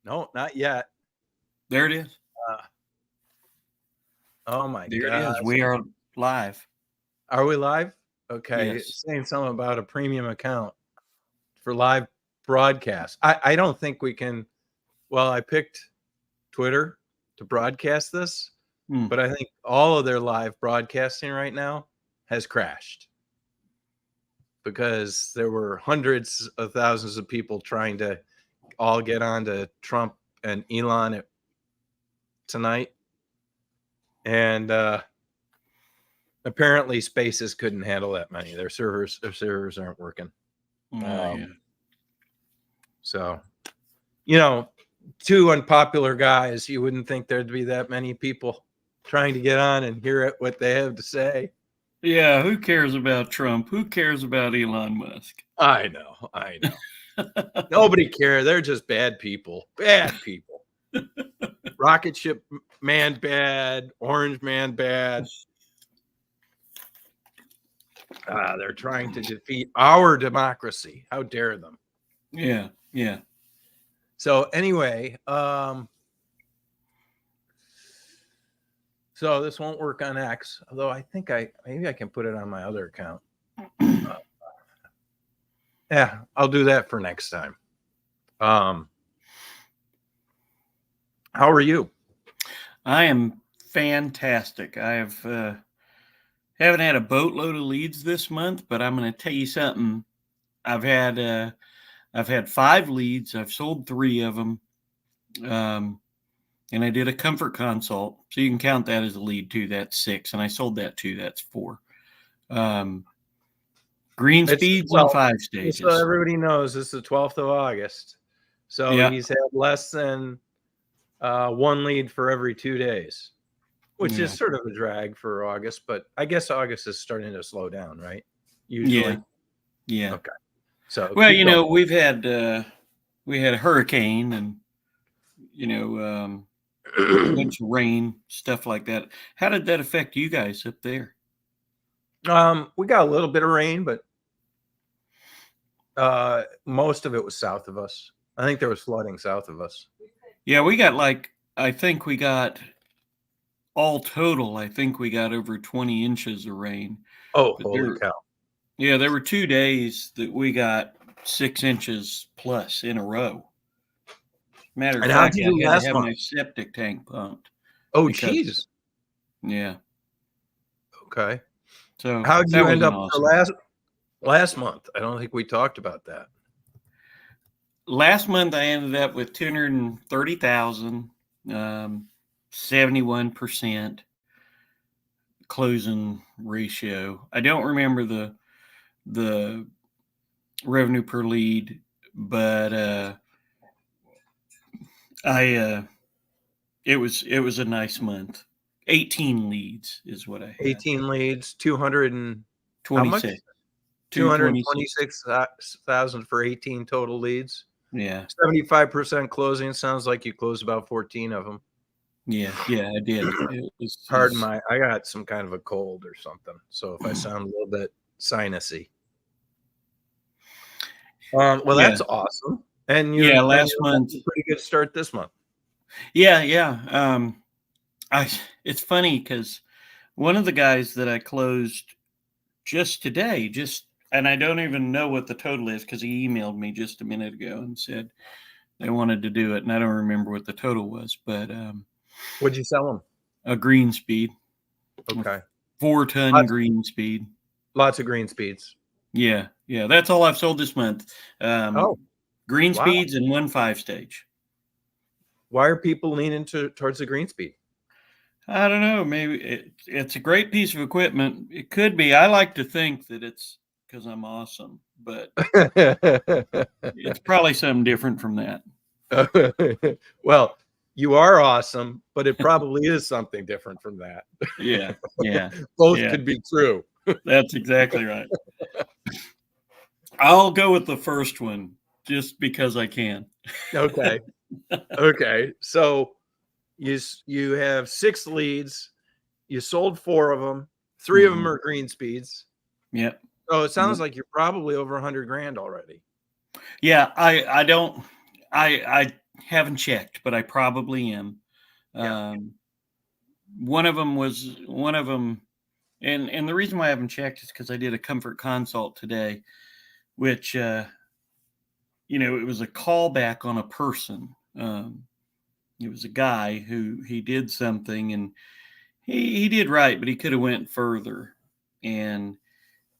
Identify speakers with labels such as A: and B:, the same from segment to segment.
A: No, not yet.
B: There it is.
A: Oh my
B: There
A: God.
B: it is. We are live.
A: Are we live? Okay.
B: Yes.
A: It's saying something about a premium account for live broadcast. I don't think we can. Well, I picked Twitter to broadcast this, but I think all of their live broadcasting right now has crashed because there were hundreds of thousands of people trying to all get on to Trump and Elon tonight. And apparently Spaces couldn't handle that many. Their servers aren't working. So, two unpopular guys, you wouldn't think there'd be that many people trying to get on and hear what they have to say.
B: Yeah, who cares about Trump? Who cares about Elon Musk?
A: I know. Nobody cares. They're just bad people. Bad people. Rocket ship man bad. Orange man bad. They're trying to defeat our democracy. How dare them?
B: Yeah.
A: So anyway, so this won't work on X, although I think maybe I can put it on my other account. Yeah, I'll do that for next time. How are you?
B: I am fantastic. I haven't had a boatload of leads this month, but I'm going to tell you something. I've had 5 leads. I've sold 3 of them. And I did a comfort consult. So you can count that as a lead too. That's 6. And I sold that too. That's 4. Green speeds and 5 stages.
A: So everybody knows it's the 12th of August. So he's had less than 1 lead for every 2 days, which is sort of a drag for August. But I guess August is starting to slow down, right? Usually.
B: Yeah.
A: Okay. So
B: well, we had a hurricane and a bunch of rain, stuff like that. How did that affect you guys up there?
A: We got a little bit of rain, but most of it was south of us. I think there was flooding south of us.
B: Yeah, we got all total, I think we got over 20 inches of rain.
A: Oh, holy cow.
B: Yeah, there were 2 days that we got 6 inches plus in a row. Matter of fact, I had to have my septic tank pumped.
A: Oh, geez.
B: Yeah.
A: Okay.
B: So
A: how did you end up awesome. last month? I don't think we talked about that.
B: Last month I ended up with 230,000, 71% closing ratio. I don't remember the revenue per lead, but it was a nice month. 18 leads is what I had.
A: 18 leads, 226. 226,000 for 18 total leads.
B: Yeah.
A: 75% closing. Sounds like you closed about 14 of them.
B: Yeah, I did.
A: Pardon I got some kind of a cold or something. So if I sound a little bit sinusy. Well, that's awesome. And
B: last month,
A: pretty good start this month.
B: Yeah. It's funny because one of the guys that I closed just today, and I don't even know what the total is because he emailed me just a minute ago and said they wanted to do it, and I don't remember what the total was, but
A: what'd you sell them?
B: A green speed.
A: Okay.
B: 4-ton green speed.
A: Lots of green speeds.
B: Yeah. That's all I've sold this month. Green speeds and 1 5-stage.
A: Why are people leaning towards the green speed?
B: I don't know. Maybe it's a great piece of equipment. It could be. I like to think that it's because I'm awesome, but it's probably something different from that.
A: Well, you are awesome, but it probably is something different from that.
B: Yeah.
A: Both could be true.
B: That's exactly right. I'll go with the first one just because I can.
A: Okay. So you have 6 leads. You sold 4 of them. 3 of them are green speeds.
B: Yep.
A: So it sounds like you're probably over $100,000 already.
B: Yeah, I Haven't checked, but I probably am.
A: Yeah.
B: One of them, and the reason why I haven't checked is because I did a comfort consult today, which, it was a callback on a person. It was a guy who he did something, and he did right, but he could have went further. And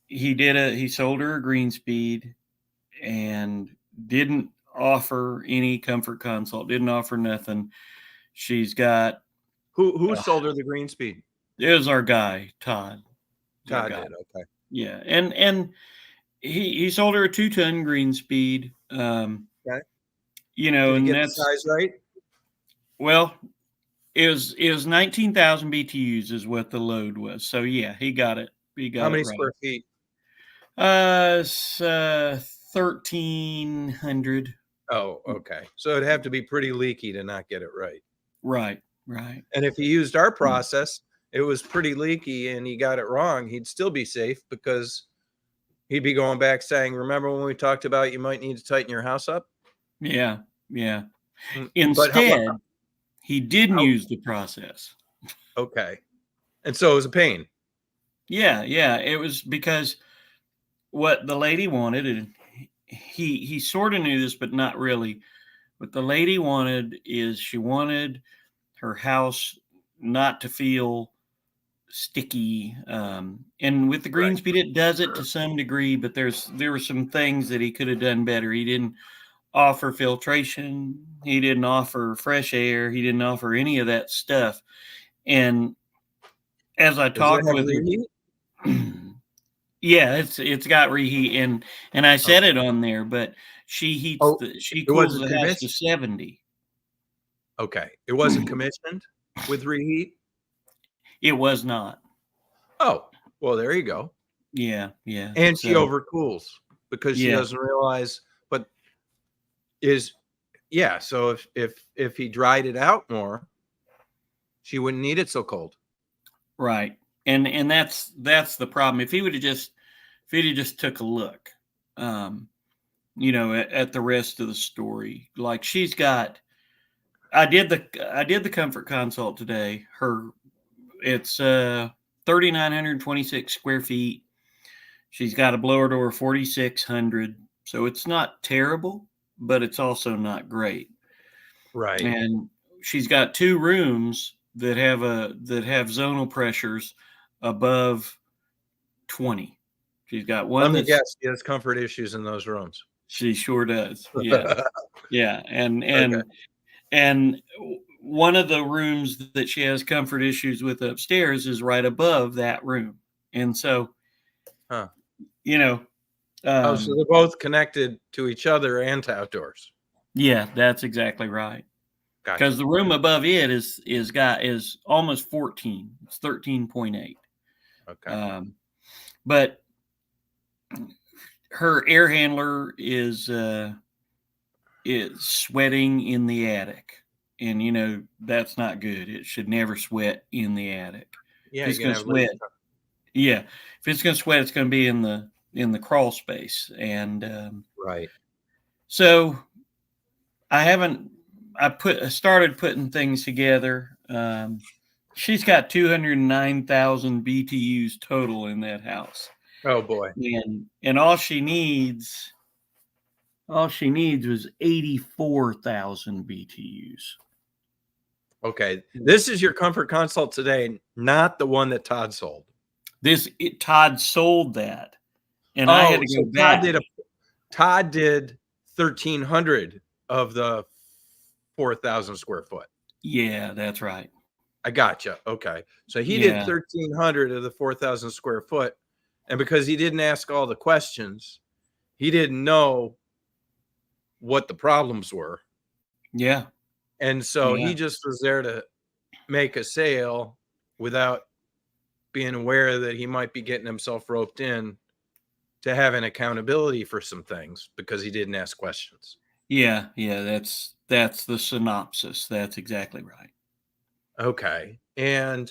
B: he sold her a green speed and didn't offer any comfort consult, didn't offer nothing. She's got
A: Who sold her the green speed?
B: it was our guy, Todd.
A: Todd did. Okay.
B: Yeah. And he sold her a 2-ton green speed.
A: Okay. Did he
B: And
A: get the size right?
B: Well, it was 19,000 BTUs is what the load was. So yeah, he got it.
A: How many
B: right.
A: square feet?
B: 1,300.
A: Oh, okay. So it'd have to be pretty leaky to not get it right.
B: Right.
A: And if he used our process, it was pretty leaky and he got it wrong, he'd still be safe because he'd be going back saying, remember when we talked about you might need to tighten your house up?
B: Yeah.
A: But
B: Instead, he didn't use the process.
A: Okay. And so it was a pain.
B: Yeah. It was because what the lady wanted, and he sort of knew this, but not really. What the lady wanted is she wanted her house not to feel sticky. And with the green speed, it does it to some degree, but there were some things that he could have done better. He didn't offer filtration. He didn't offer fresh air. He didn't offer any of that stuff. And as I talked with her, yeah, it's got reheat, and I said it on there, but she cools the house to 70.
A: Okay. It wasn't commissioned with reheat?
B: It was not.
A: Oh, well, there you go.
B: Yeah.
A: And she overcools because she doesn't realize, so if he dried it out more, she wouldn't need it so cold.
B: Right. And that's the problem. If he'd just took a look, at the rest of the story, like I did the comfort consult today. It's 3,926 square feet. She's got a blower door 4,600. So it's not terrible, but it's also not great.
A: Right.
B: And she's got 2 rooms that have zonal pressures above 20. She's got one.
A: Let me guess, she has comfort issues in those rooms.
B: She sure does. Yeah. Yeah. And one of the rooms that she has comfort issues with upstairs is right above that room. And so,
A: so
B: so
A: they're both connected to each other and to outdoors.
B: Yeah, that's exactly right.
A: Gotcha.
B: Because the room above it is almost 14. It's 13.8.
A: Okay.
B: But her air handler is sweating in the attic, and that's not good. It should never sweat in the attic.
A: Yeah,
B: if it's going to sweat. Yeah, if it's going to sweat, it's going to be in the crawl space, and
A: right.
B: So I started putting things together. She's got 209,000 BTUs total in that house.
A: Oh boy.
B: And all she needs was 84,000 BTUs.
A: Okay. This is your comfort consult today, not the one that Todd sold.
B: Todd sold that. And I had to go back.
A: Todd did 1,300 of the 4,000 square foot.
B: Yeah, that's right.
A: I gotcha. Okay. So he did 1,300 of the 4,000 square foot. And because he didn't ask all the questions, he didn't know what the problems were.
B: Yeah.
A: And so he just was there to make a sale without being aware that he might be getting himself roped in to having accountability for some things because he didn't ask questions.
B: Yeah. That's the synopsis. That's exactly right.
A: Okay. And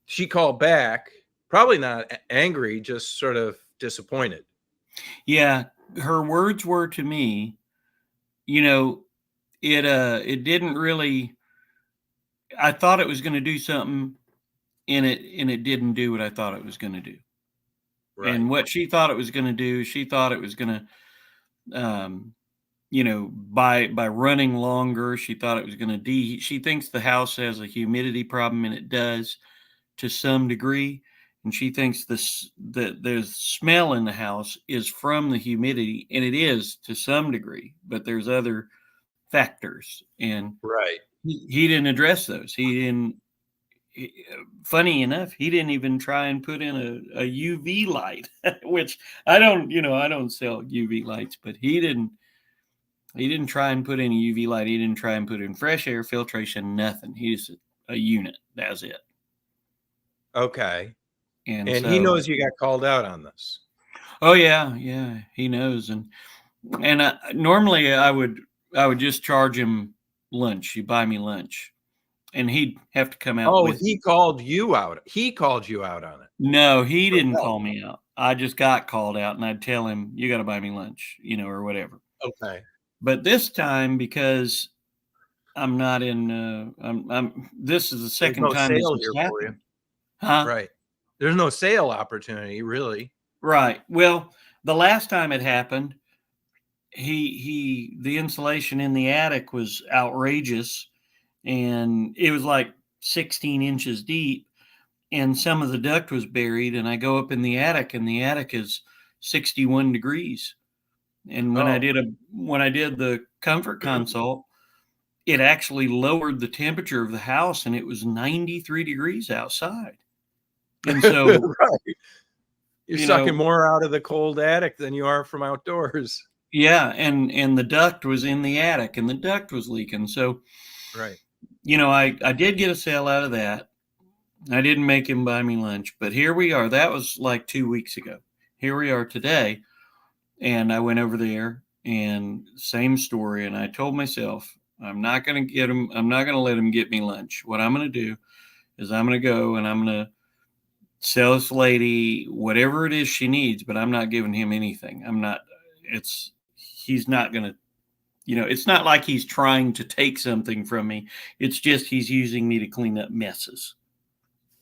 A: she called back, probably not angry, just sort of disappointed.
B: Yeah. Her words were to me, it didn't really. I thought it was going to do something, and it didn't do what I thought it was going to do.
A: Right.
B: And what she thought it was going to do, she thought it was going to, by running longer, she thought it was going to deheat. She thinks the house has a humidity problem, and it does to some degree. And she thinks that the smell in the house is from the humidity, and it is to some degree, but there's other factors. And
A: Right.
B: he didn't address those. Funny enough, he didn't even try and put in a UV light, which I don't sell UV lights, but he didn't try and put in a UV light. He didn't try and put in fresh air filtration, nothing. He just a unit. That's it.
A: Okay. And
B: so,
A: he knows you got called out on this.
B: Oh yeah, he knows. And normally I would just charge him lunch. He'd buy me lunch, and he'd have to come out.
A: Oh, he called you out. He called you out on it.
B: No, he didn't call me out. I just got called out, and I'd tell him, "You got to buy me lunch," or whatever.
A: Okay.
B: But this time, because I'm not in, this is the second time this has happened. Huh?
A: Right. There's no sale opportunity, really.
B: Right. Well, the last time it happened, the insulation in the attic was outrageous, and it was like 16 inches deep, and some of the duct was buried. And I go up in the attic, and the attic is 61 degrees. And when I did the comfort consult, it actually lowered the temperature of the house, and it was 93 degrees outside. And so,
A: right. You're sucking more out of the cold attic than you are from outdoors.
B: Yeah, and the duct was in the attic, and the duct was leaking. So,
A: right.
B: I did get a sale out of that. I didn't make him buy me lunch, but here we are. That was like 2 weeks ago. Here we are today. And I went over there, and same story. And I told myself, I'm not going to let him get me lunch. What I'm going to do is I'm going to go and I'm going to sell this lady whatever it is she needs, but I'm not giving him anything. He's not going to, it's not like he's trying to take something from me. It's just he's using me to clean up messes.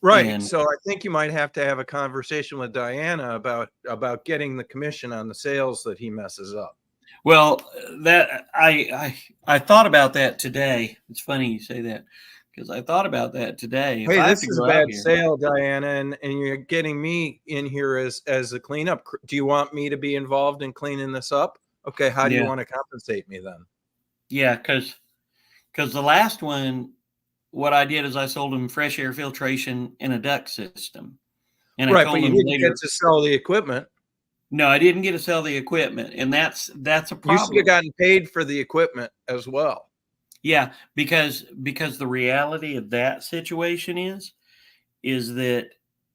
A: Right. So I think you might have to have a conversation with Diana about getting the commission on the sales that he messes up.
B: Well, that I thought about that today. It's funny you say that, because I thought about that today.
A: Hey, this is a bad sale, Diana, and you're getting me in here as a cleanup. Do you want me to be involved in cleaning this up? Okay, how do you want to compensate me then?
B: Yeah, because the last one, what I did is I sold him fresh air filtration and a duct system. And
A: right, but you didn't get to sell the equipment.
B: No, I didn't get to sell the equipment, and that's a problem.
A: You should have gotten paid for the equipment as well.
B: Yeah, because the reality of that situation is that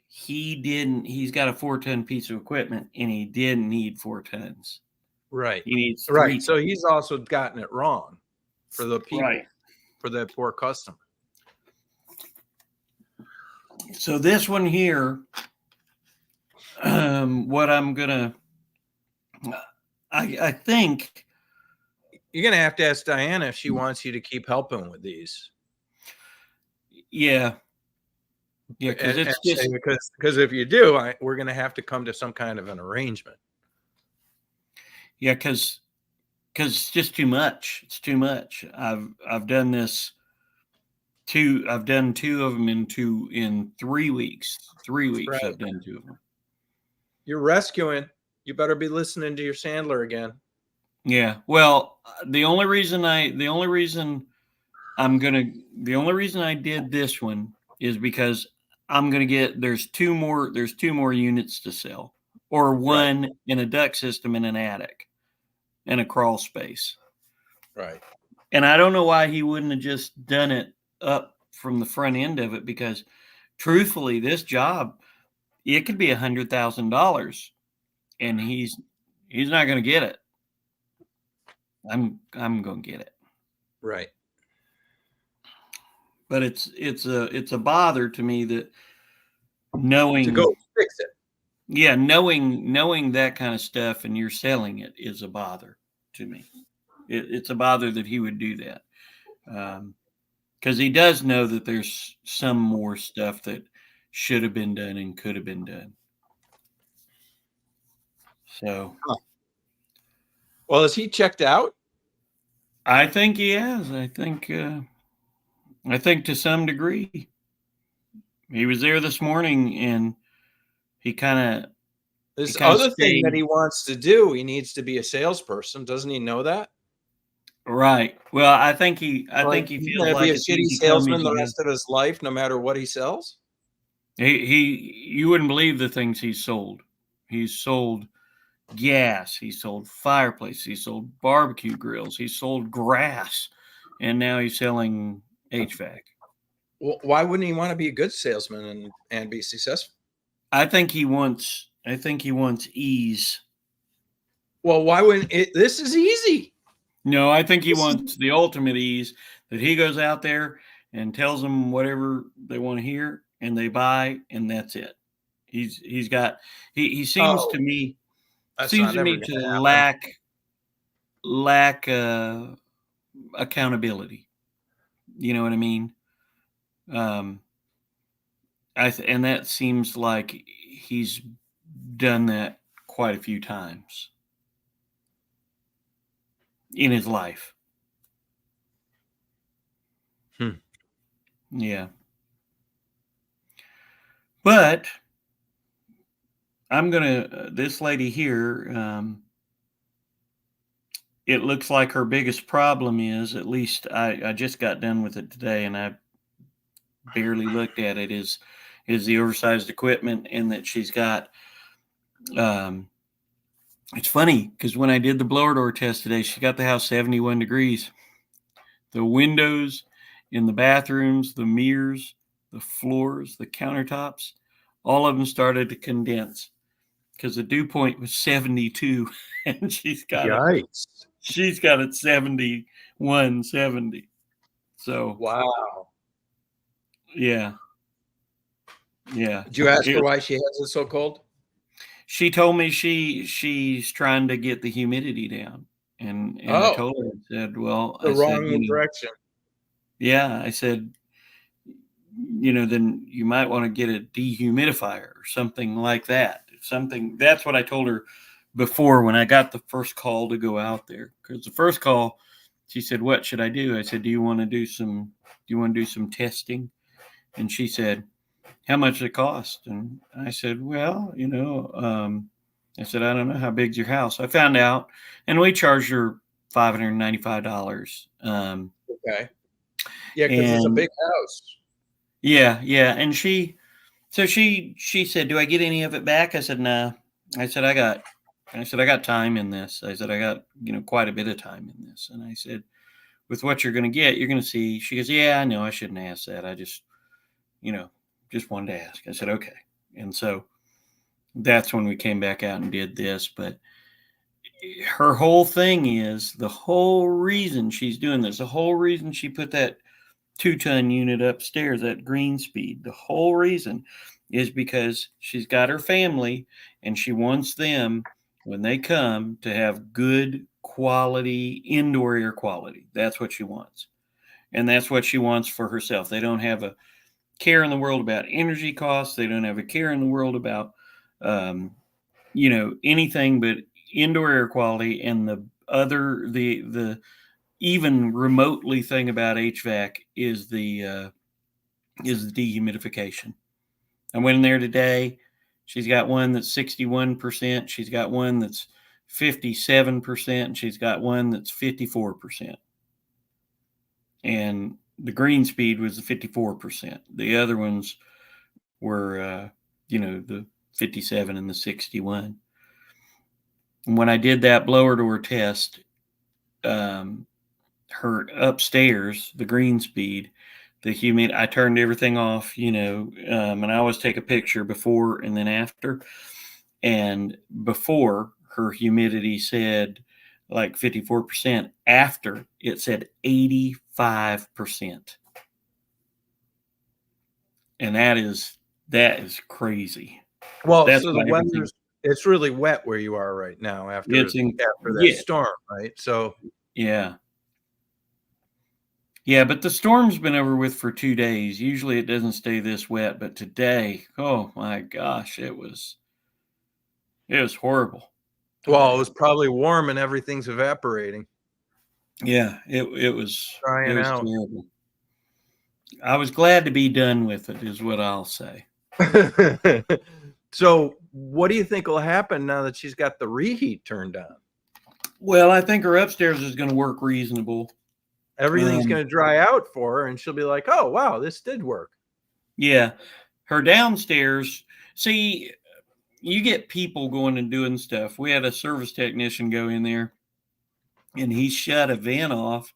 B: he's got a 4-ton piece of equipment, and he didn't need 4 tons.
A: Right.
B: He needs
A: 3 tons. So he's also gotten it wrong for the people, for that poor customer.
B: So this one here, what I'm gonna, I think
A: you're gonna have to ask Diana if she wants you to keep helping with these.
B: Yeah, because it's just
A: because if you do, we're gonna have to come to some kind of an arrangement.
B: Yeah, because it's just too much. It's too much. I've done this. I've done 2 of them in 3 weeks. 3 weeks right. I've done 2 of them.
A: You're rescuing. You better be listening to your Sandler again.
B: Yeah. Well, the only reason I did this one is because I'm gonna get there's 2 more units to sell, or one in a duct system in an attic and a crawl space.
A: Right.
B: And I don't know why he wouldn't have just done it up from the front end of it, because truthfully, this job, it could be $100,000, and he's not going to get it. I'm going to get it.
A: Right.
B: But it's a bother to me that knowing
A: to go fix it.
B: Yeah, knowing that kind of stuff and you're selling it is a bother to me. It's a bother that he would do that. Because he does know that there's some more stuff that should have been done and could have been done. So,
A: well, is he checked out?
B: I think he has. I think to some degree. He was there this morning, and he kind of
A: this other thing that he wants to do. He needs to be a salesperson. Doesn't he know that?
B: Right. Well, I think he feels like
A: be a
B: it's
A: shitty
B: easy come,
A: salesman
B: easy
A: the
B: go.
A: rest of his life, no matter what he sells.
B: You wouldn't believe the things he's sold. He's sold gas. He sold fireplaces. He sold barbecue grills. He sold grass, and now he's selling HVAC.
A: Well, why wouldn't he want to be a good salesman and be successful?
B: I think he wants ease.
A: Well, why wouldn't it? This is easy.
B: No, I think he wants the ultimate ease, that he goes out there and tells them whatever they want to hear, and they buy, and that's it. He seems to me to lack accountability. You know what I mean? And that seems like he's done that quite a few times in his life. Yeah. But I'm gonna this lady here, it looks like her biggest problem is, at least I just got done with it today and I barely looked at it, is the oversized equipment, and that she's got it's funny because when I did the blower door test today, she got the house 71 degrees. The windows in the bathrooms, the mirrors, the floors, the countertops, all of them started to condense because the dew point was 72 and she's got it 71, 70. So
A: wow.
B: Yeah.
A: Did you ask her why she has it so cold?
B: She told me she's trying to get the humidity down. And I told her, I said, well,
A: the wrong direction.
B: Yeah, I said, then you might want to get a dehumidifier or something like that. That's what I told her before when I got the first call to go out there. Because the first call, she said, what should I do? I said, do you want to do some testing? And she said, how much does it cost? And I said, well, I said, I don't know, how big's your house? I found out, and we charged her $595.
A: Okay. Yeah, because it's a big house.
B: Yeah. And she said, do I get any of it back? I said, no. I said, I got time in this. I said, I got, quite a bit of time in this. And I said, with what you're going to get, you're going to see. She goes, yeah, I know, I shouldn't ask that. I just wanted to ask. I said, okay. And so that's when we came back out and did this. But her whole thing is, the whole reason she's doing this, the whole reason she put that 2-ton unit upstairs at Green Speed, the whole reason is because she's got her family and she wants them, when they come, to have good quality indoor air quality. That's what she wants. And that's what she wants for herself. They don't have a care in the world about energy costs. They don't have a care in the world about, anything but indoor air quality. And the even remotely thing about HVAC is the dehumidification. I went in there today. She's got one that's 61%. She's got one that's 57%. And she's got one that's 54%. And the Green Speed was the 54%. The other ones were, the 57 and the 61. And when I did that blower door test, her upstairs, the Green Speed, I turned everything off, and I always take a picture before and then after. And before, her humidity said like 54%. After, it said 85%. And that is crazy.
A: Well, so the weather's, it's really wet where you are right now after that storm, right? So
B: Yeah. Yeah, but the storm's been over with for 2 days. Usually it doesn't stay this wet, but today, oh my gosh, it was horrible
A: Well, it
B: today.
A: was probably warm and everything's evaporating,
B: Yeah, it
A: drying
B: was
A: out.
B: terrible. I was glad to be done with it is what I'll say.
A: So, what do you think will happen now that she's got the reheat turned on?
B: Well, I think her upstairs is going to work reasonable.
A: Everything's going to dry out for her and she'll be like, "Oh, wow, this did work."
B: Yeah. Her downstairs, see, you get people going and doing stuff. We had a service technician go in there and he shut a vent off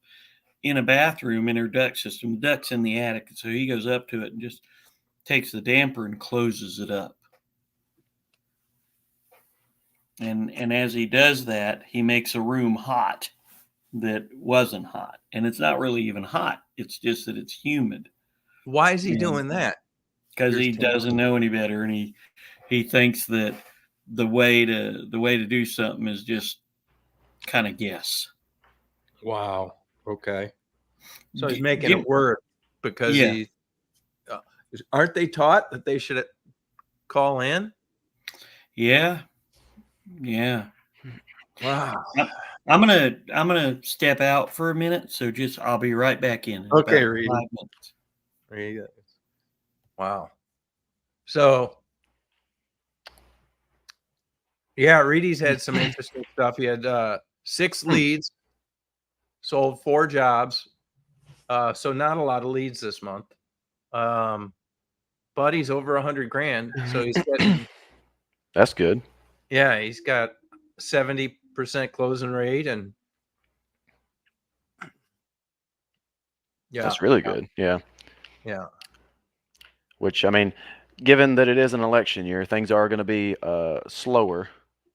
B: in a bathroom in her duct system. The duct's in the attic. So he goes up to it and just takes the damper and closes it up. And as he does that, he makes a room hot that wasn't hot. And it's not really even hot. It's just that it's humid.
A: Why is he doing that?
B: Because he doesn't know any better, and he thinks that the way to do something is just kind of guess.
A: Wow. Okay. So he's making it work because he aren't they taught that they should call in?
B: Yeah.
A: Wow.
B: I'm gonna step out for a minute, so I'll be right back in
A: Okay,
B: about
A: Reedy.
B: 5 minutes.
A: There you go. Wow. So yeah, Reedy's had some interesting stuff. He had 6 leads, sold 4 jobs. So not a lot of leads this month. But he's over 100 grand. So he's getting
C: that's good.
A: Yeah, he's got 70% closing rate and yeah.
C: That's really good. Yeah.
A: Yeah.
C: Which, I mean, given that it is an election year, things are going to be slower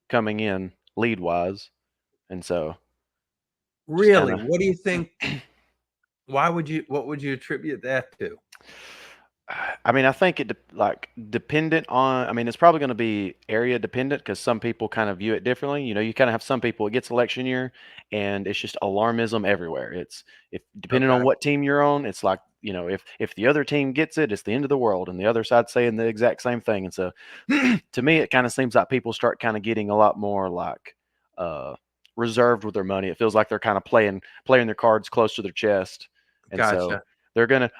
C: coming in lead wise. And so
A: really, what do you think? What would you attribute that to?
C: I mean, I think it dependent on, I mean, it's probably going to be area dependent because some people kind of view it differently. You know, you kind of have some people, it gets election year and it's just alarmism everywhere. It's depending on what team you're on, it's like, you know, if the other team gets it, it's the end of the world and the other side's saying the exact same thing. And so to me, it kind of seems like people start kind of getting a lot more like reserved with their money. It feels like they're kind of playing their cards close to their chest. And so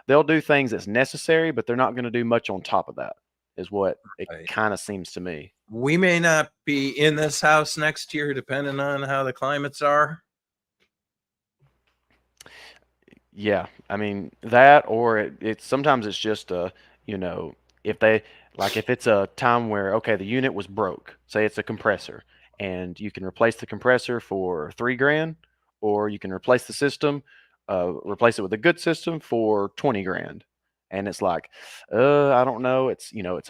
C: they'll do things that's necessary, but they're not going to do much on top of that, is what it kind of seems to me.
A: We may not be in this house next year, depending on how the climates are.
C: Yeah, I mean that, or it's sometimes it's just you know, if it's a time where okay, the unit was broke, say it's a compressor, and you can replace the compressor for $3 grand, or you can replace the system. Replace it with a good system for 20 grand. And it's like, I don't know. It's, you know,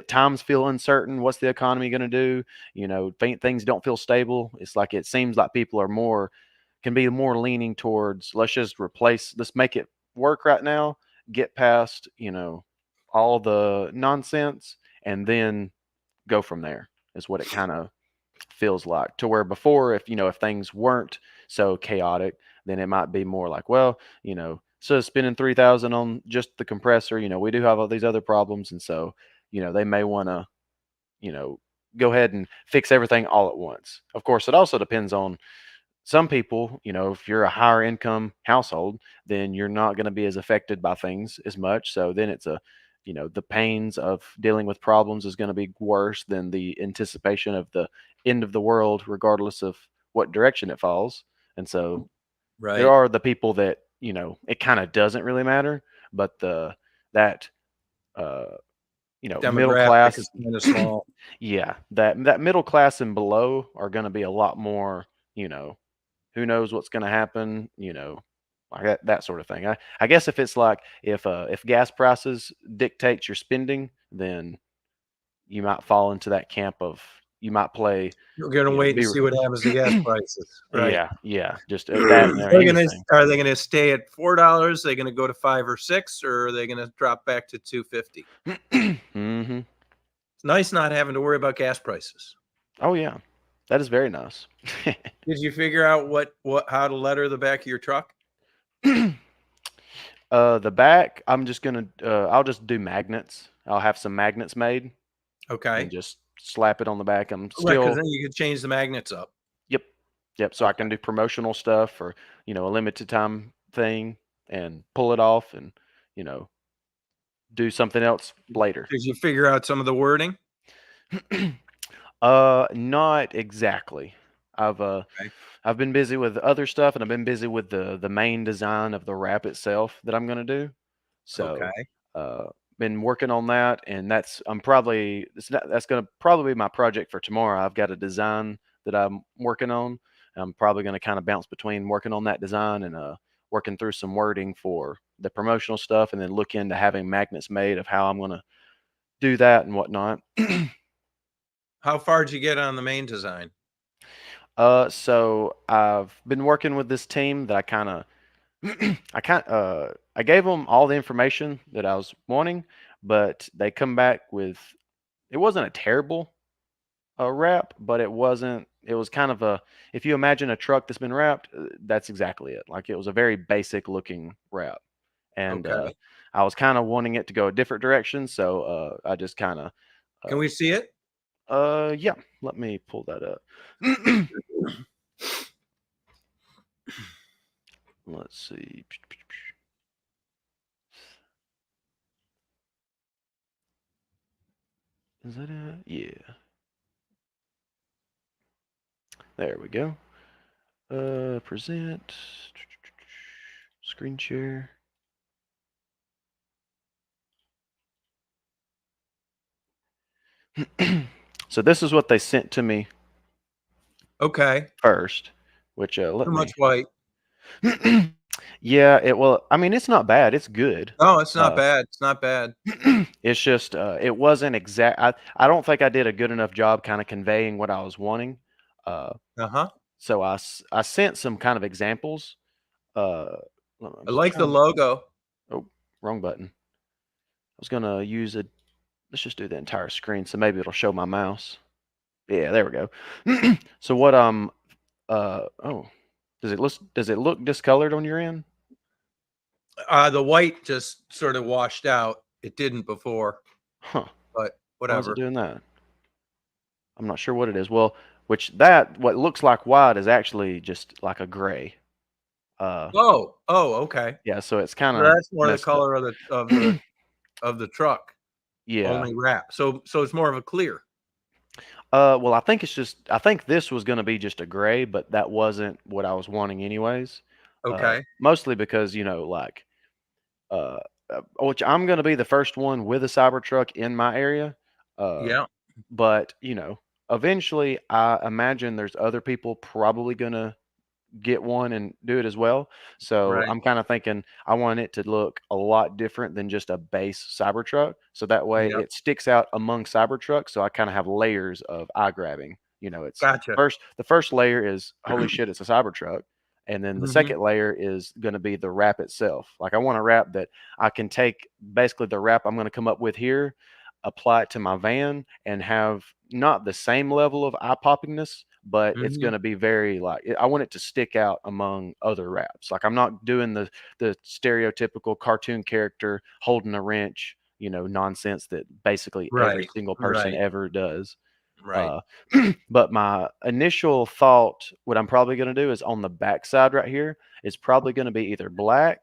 C: times feel uncertain. What's the economy going to do? You know, things don't feel stable. It's like, it seems like people can be more leaning towards, let's make it work right now, get past, you know, all the nonsense and then go from there is what it kind of feels like. To where before, if things weren't so chaotic, then it might be more like, well, you know, so spending 3,000 on just the compressor, you know, we do have all these other problems, and so, you know, they may want to, you know, go ahead and fix everything all at once. Of course, it also depends on some people. You know, if you're a higher income household, then you're not going to be as affected by things as much. So then it's you know, the pains of dealing with problems is going to be worse than the anticipation of the end of the world, regardless of what direction it falls. And so there are the people that, you know, it kind of doesn't really matter, but that you know, middle class
A: is kind of small.
C: Yeah, that middle class and below are going to be a lot more, you know, who knows what's going to happen, you know, like that sort of thing. I guess if it's like if gas prices dictate your spending, then you might fall into that camp of you might play.
A: You're going to wait and see what happens to gas prices, right?
C: Yeah. Just that.
A: Are they going to stay at $4? Are they going to go to 5 or 6, or are they going to drop back to $2.50?
C: Mm-hmm.
A: It's nice not having to worry about gas prices.
C: Oh yeah. That is very nice.
A: Did you figure out how to letter the back of your truck?
C: The back, I'm just gonna I'll just do magnets. I'll have some magnets made
A: Okay.
C: and just slap it on the back. I'm
A: Right, because
C: still
A: then you could change the magnets up.
C: Yep. So I can do promotional stuff or, a limited time thing and pull it off and, you know, do something else later.
A: Did you figure out some of the wording?
C: Not exactly. I've
A: Okay.
C: I've been busy with other stuff and I've been busy with the main design of the wrap itself that I'm gonna do. So,
A: Okay.
C: uh, been working on that, and that's gonna probably be my project for tomorrow. I've got a design that I'm working on. I'm probably gonna kind of bounce between working on that design and working through some wording for the promotional stuff, and then look into having magnets made of how I'm gonna do that and whatnot.
A: How far did you get on the main design?
C: So I've been working with this team that I gave them all the information that I was wanting, but they come back with it wasn't a terrible wrap, but it was kind of if you imagine a truck that's been wrapped, that's exactly it. Like it was a very basic looking wrap, and
A: Okay.
C: I was kind of wanting it to go a different direction, so I just kind of
A: Can we see it?
C: yeah, let me pull that up. Let's see. Is that it? Yeah. There we go. Present. Screen share. So this is what they sent to me
A: Okay.
C: first, which let
A: Too
C: me.
A: much white.
C: Yeah, I mean, it's not bad. It's good.
A: No, it's not bad. It's not bad.
C: It's just it wasn't exact. I don't think I did a good enough job kind of conveying what I was wanting.
A: Uh-huh.
C: So I sent some kind of examples. I'm
A: I like the
C: trying.
A: logo.
C: Oh, wrong button. I was gonna use a. Let's just do the entire screen, so maybe it'll show my mouse. Yeah, there we go. So what oh, does it look discolored on your end?
A: The white just sort of washed out. It didn't before,
C: Huh.
A: but
C: Why is it
A: whatever.
C: doing that? I'm not sure what it is. Well, what looks like white is actually just like a gray.
A: Oh, okay.
C: Yeah, so it's
A: So
C: kind of
A: that's more the
C: messed up.
A: color of the truck.
C: Yeah.
A: Only wrap. So it's more of a clear.
C: Well, I think this was gonna be just a gray, but that wasn't what I was wanting anyways.
A: Okay.
C: Mostly because, like, which I'm gonna be the first one with a Cybertruck in my area. Uh,
A: Yeah.
C: but, eventually I imagine there's other people probably gonna get one and do it as well. So
A: Right.
C: I'm kind of thinking I want it to look a lot different than just a base Cybertruck. So that way
A: Yep.
C: it sticks out among Cybertrucks. So I kind of have layers of eye grabbing. It's
A: Gotcha.
C: the first layer is holy shit, it's a Cybertruck. And then the
A: Mhm.
C: second layer is going to be the wrap itself. Like I want a wrap that I can take basically the wrap I'm going to come up with here, apply it to my van, and have not the same level of eye poppingness, but it's
A: Mhm.
C: going to be very I want it to stick out among other wraps. Like I'm not doing the stereotypical cartoon character holding a wrench, nonsense that basically every
A: Right.
C: single person
A: Right.
C: ever does.
A: Right.
C: Uh, but my initial thought, what I'm probably going to do is on the back side right here, is probably going to be either black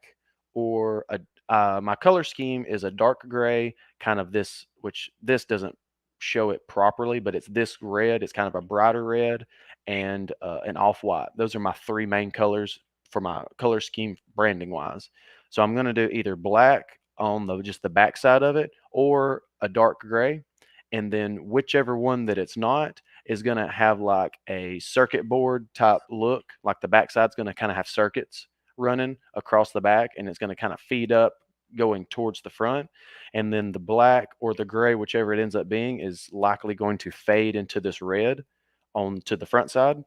C: or my color scheme is a dark gray, kind of which this doesn't show it properly, but it's this red. It's kind of a brighter red and an off white. Those are my three main colors for my color scheme branding wise. So I'm going to do either black on just the back side of it or a dark gray, and then whichever one that it's not is going to have like a circuit board type look. Like the backside's going to kind of have circuits running across the back, and it's going to kind of feed up going towards the front. And then the black or the gray, whichever it ends up being, is likely going to fade into this red onto the front side.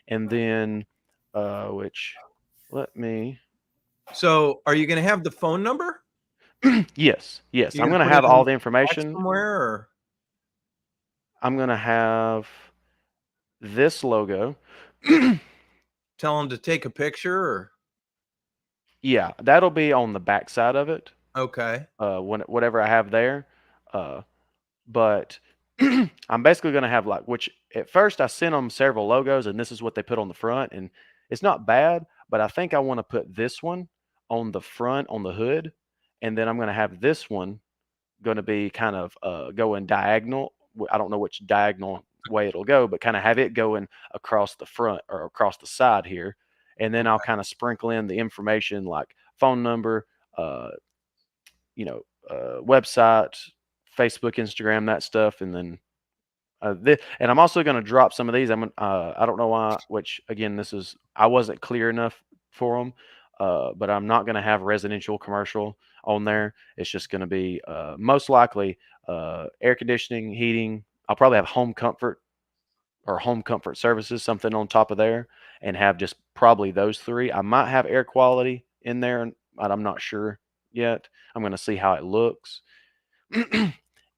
C: And then which let me
A: So are you going to have the phone number?
C: yes,
A: You
C: I'm
A: going to
C: going to
A: put it
C: have
A: in
C: all the
A: text
C: information.
A: somewhere, or?
C: I'm going to have this logo.
A: Tell them to take a picture or
C: Yeah, that'll be on the back side of it.
A: okay.
C: Whatever I have there. But I'm basically going to have like, which at first I sent them several logos and this is what they put on the front. And it's not bad, but I think I want to put this one on the front, on the hood. And then I'm going to have this one going to be kind of going diagonal. I don't know which diagonal way it'll go, but kind of have it going across the front or across the side here. And then I'll kind of sprinkle in the information like phone number, website, Facebook, Instagram, that stuff, and then and I'm also going to drop some of these. I don't know why. Which again, I wasn't clear enough for them, but I'm not going to have residential, commercial on there. It's just going to be most likely air conditioning, heating. I'll probably have home comfort or home comfort services, something on top of there, and have just probably those three. I might have air quality in there, but I'm not sure yet. I'm going to see how it looks.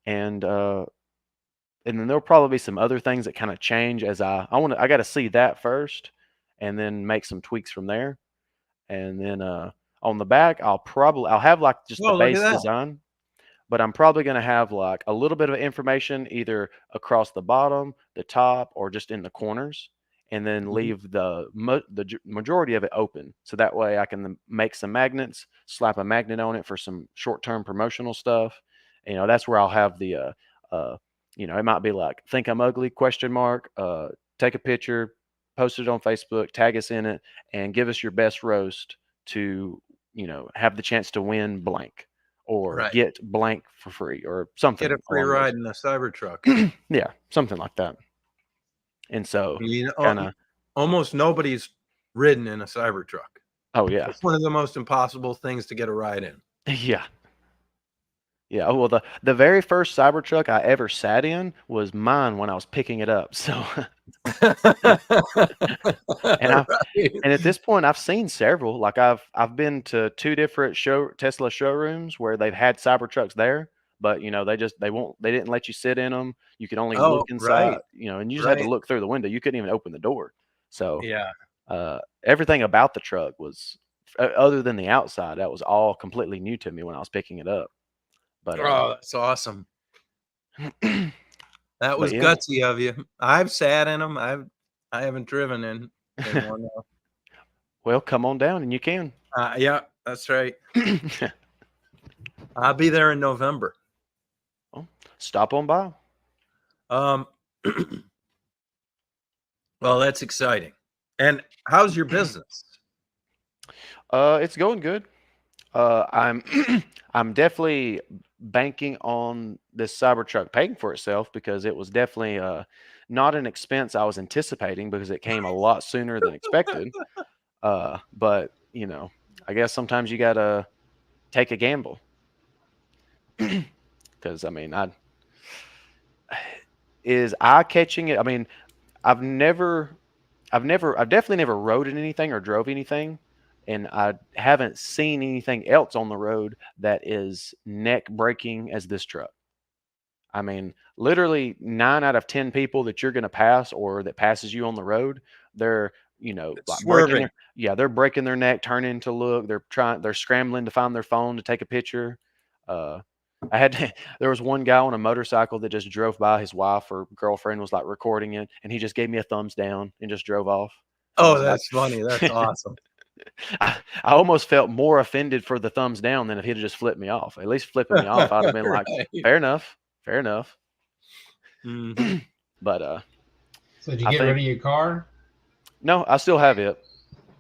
C: and then there'll probably be some other things that kind of change as I got to see that first and then make some tweaks from there. And then on the back I'll have like just the base design, but I'm probably going to have like a little bit of information either across the bottom, the top, or just in the corners, and then leave the majority of it open. So that way I can make some magnets, slap a magnet on it for some short-term promotional stuff. That's where I'll have the it might be like, think I'm ugly, ? Take a picture, post it on Facebook, tag us in it, and give us your best roast to, have the chance to win blank or get blank for free or something.
A: Get a free ride in a Cybertruck.
C: Yeah, something like that. And so
A: almost nobody's ridden in a Cybertruck.
C: Oh yeah.
A: It's one of the most impossible things to get a ride in.
C: Yeah. Yeah, well, the very first Cybertruck I ever sat in was mine when I was picking it up. So, and at this point, I've seen several. Like I've been to 2 different Tesla showrooms where they've had Cybertrucks there, but they didn't let you sit in them. You could only look inside, and you just had to look through the window. You couldn't even open the door. So
A: yeah,
C: everything about the truck was, other than the outside, that was all completely new to me when I was picking it up. But
A: that's awesome. That was gutsy of you. I've sat in them. I haven't driven in one.
C: Well, come on down and you can.
A: Yeah, that's right. I'll be there in November.
C: Well, stop on by.
A: Well, that's exciting. And how's your business?
C: It's going good. I'm definitely banking on this Cybertruck paying for itself because it was definitely not an expense I was anticipating because it came a lot sooner than expected. But I guess sometimes you gotta take a gamble because is eye catching it. I mean, I've definitely never rode in anything or drove anything. And I haven't seen anything else on the road that is neck breaking as this truck. I mean, literally 9 out of 10 people that you're going to pass or that passes you on the road, they're, like they're breaking their neck, turning to look. They're scrambling to find their phone to take a picture. There was one guy on a motorcycle that just drove by. His wife or girlfriend was like recording it, and he just gave me a thumbs down and just drove off.
A: Oh, that's funny. That's awesome.
C: I almost felt more offended for the thumbs down than if he'd just flipped me off. At least flipping me off, I'd have been like, fair enough.
A: Mm-hmm.
C: But
D: so did you get rid of your car?
C: No, I still have it.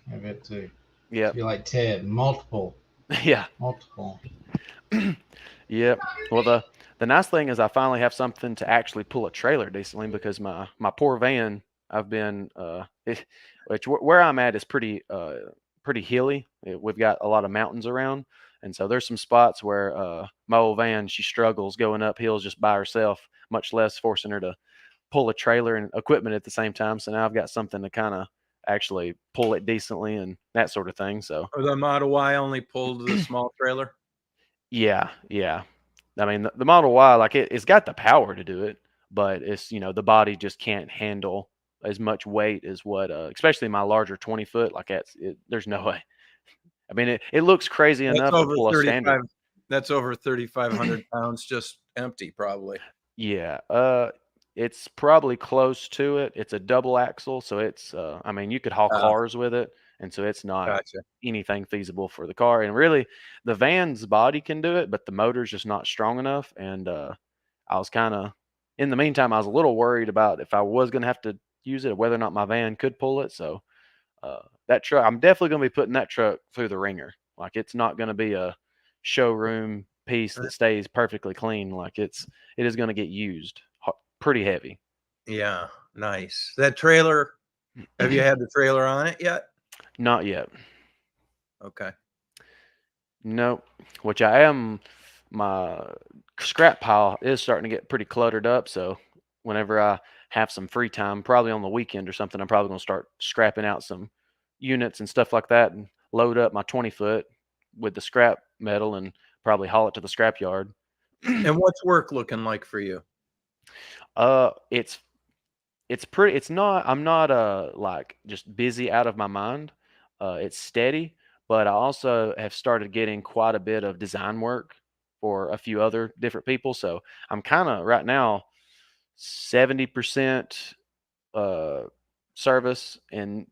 D: I have it too.
C: Yeah.
D: So you're like Ted, multiple.
C: Yeah.
D: Multiple.
C: Yep. Well, the nice thing is I finally have something to actually pull a trailer decently because my poor van, I've been where I'm at is pretty hilly. We've got a lot of mountains around, and so there's some spots where my old van, she struggles going up hills just by herself, much less forcing her to pull a trailer and equipment at the same time. So now I've got something to kind of actually pull it decently and that sort of thing. So
A: the Model Y only pulled the small trailer.
C: Yeah. I mean, the Model Y, like it's got the power to do it, but it's the body just can't handle as much weight as what, especially my larger 20-foot. Like there's no way. I mean, it looks crazy
A: That's
C: enough to
A: over
C: pull a standard.
A: 35. That's over 3,500 pounds, just empty, probably.
C: Yeah, it's probably close to it. It's a double axle, so it's I mean, you could haul cars with it, and so it's not
A: Gotcha.
C: anything feasible for the car. And really, the van's body can do it, but the motor's just not strong enough. And I was kind of, in the meantime, I was a little worried about if I was going to have to use it, whether or not my van could pull it. So that truck, I'm definitely going to be putting that truck through the ringer. Like, it's not going to be a showroom piece that stays perfectly clean. Like, it is going to get used pretty heavy.
A: Yeah, nice. That trailer, have you had the trailer on it yet?
C: Not yet.
A: Okay.
C: Nope. Which I am, my scrap pile is starting to get pretty cluttered up. So whenever I have some free time, probably on the weekend or something, I'm probably going to start scrapping out some units and stuff like that and load up my 20-foot with the scrap metal and probably haul it to the scrap yard.
A: And what's work looking like for you?
C: It's pretty, I'm not like just busy out of my mind. It's steady, but I also have started getting quite a bit of design work for a few other different people. So I'm kind of right now 70% service, and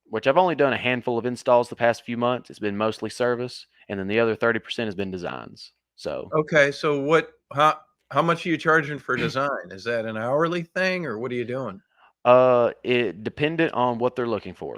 C: which I've only done a handful of installs the past few months. It's been mostly service, and then the other 30% has been designs. So
A: Okay, so how much are you charging for design? Is that an hourly thing, or what are you doing?
C: it dependent on what they're looking for.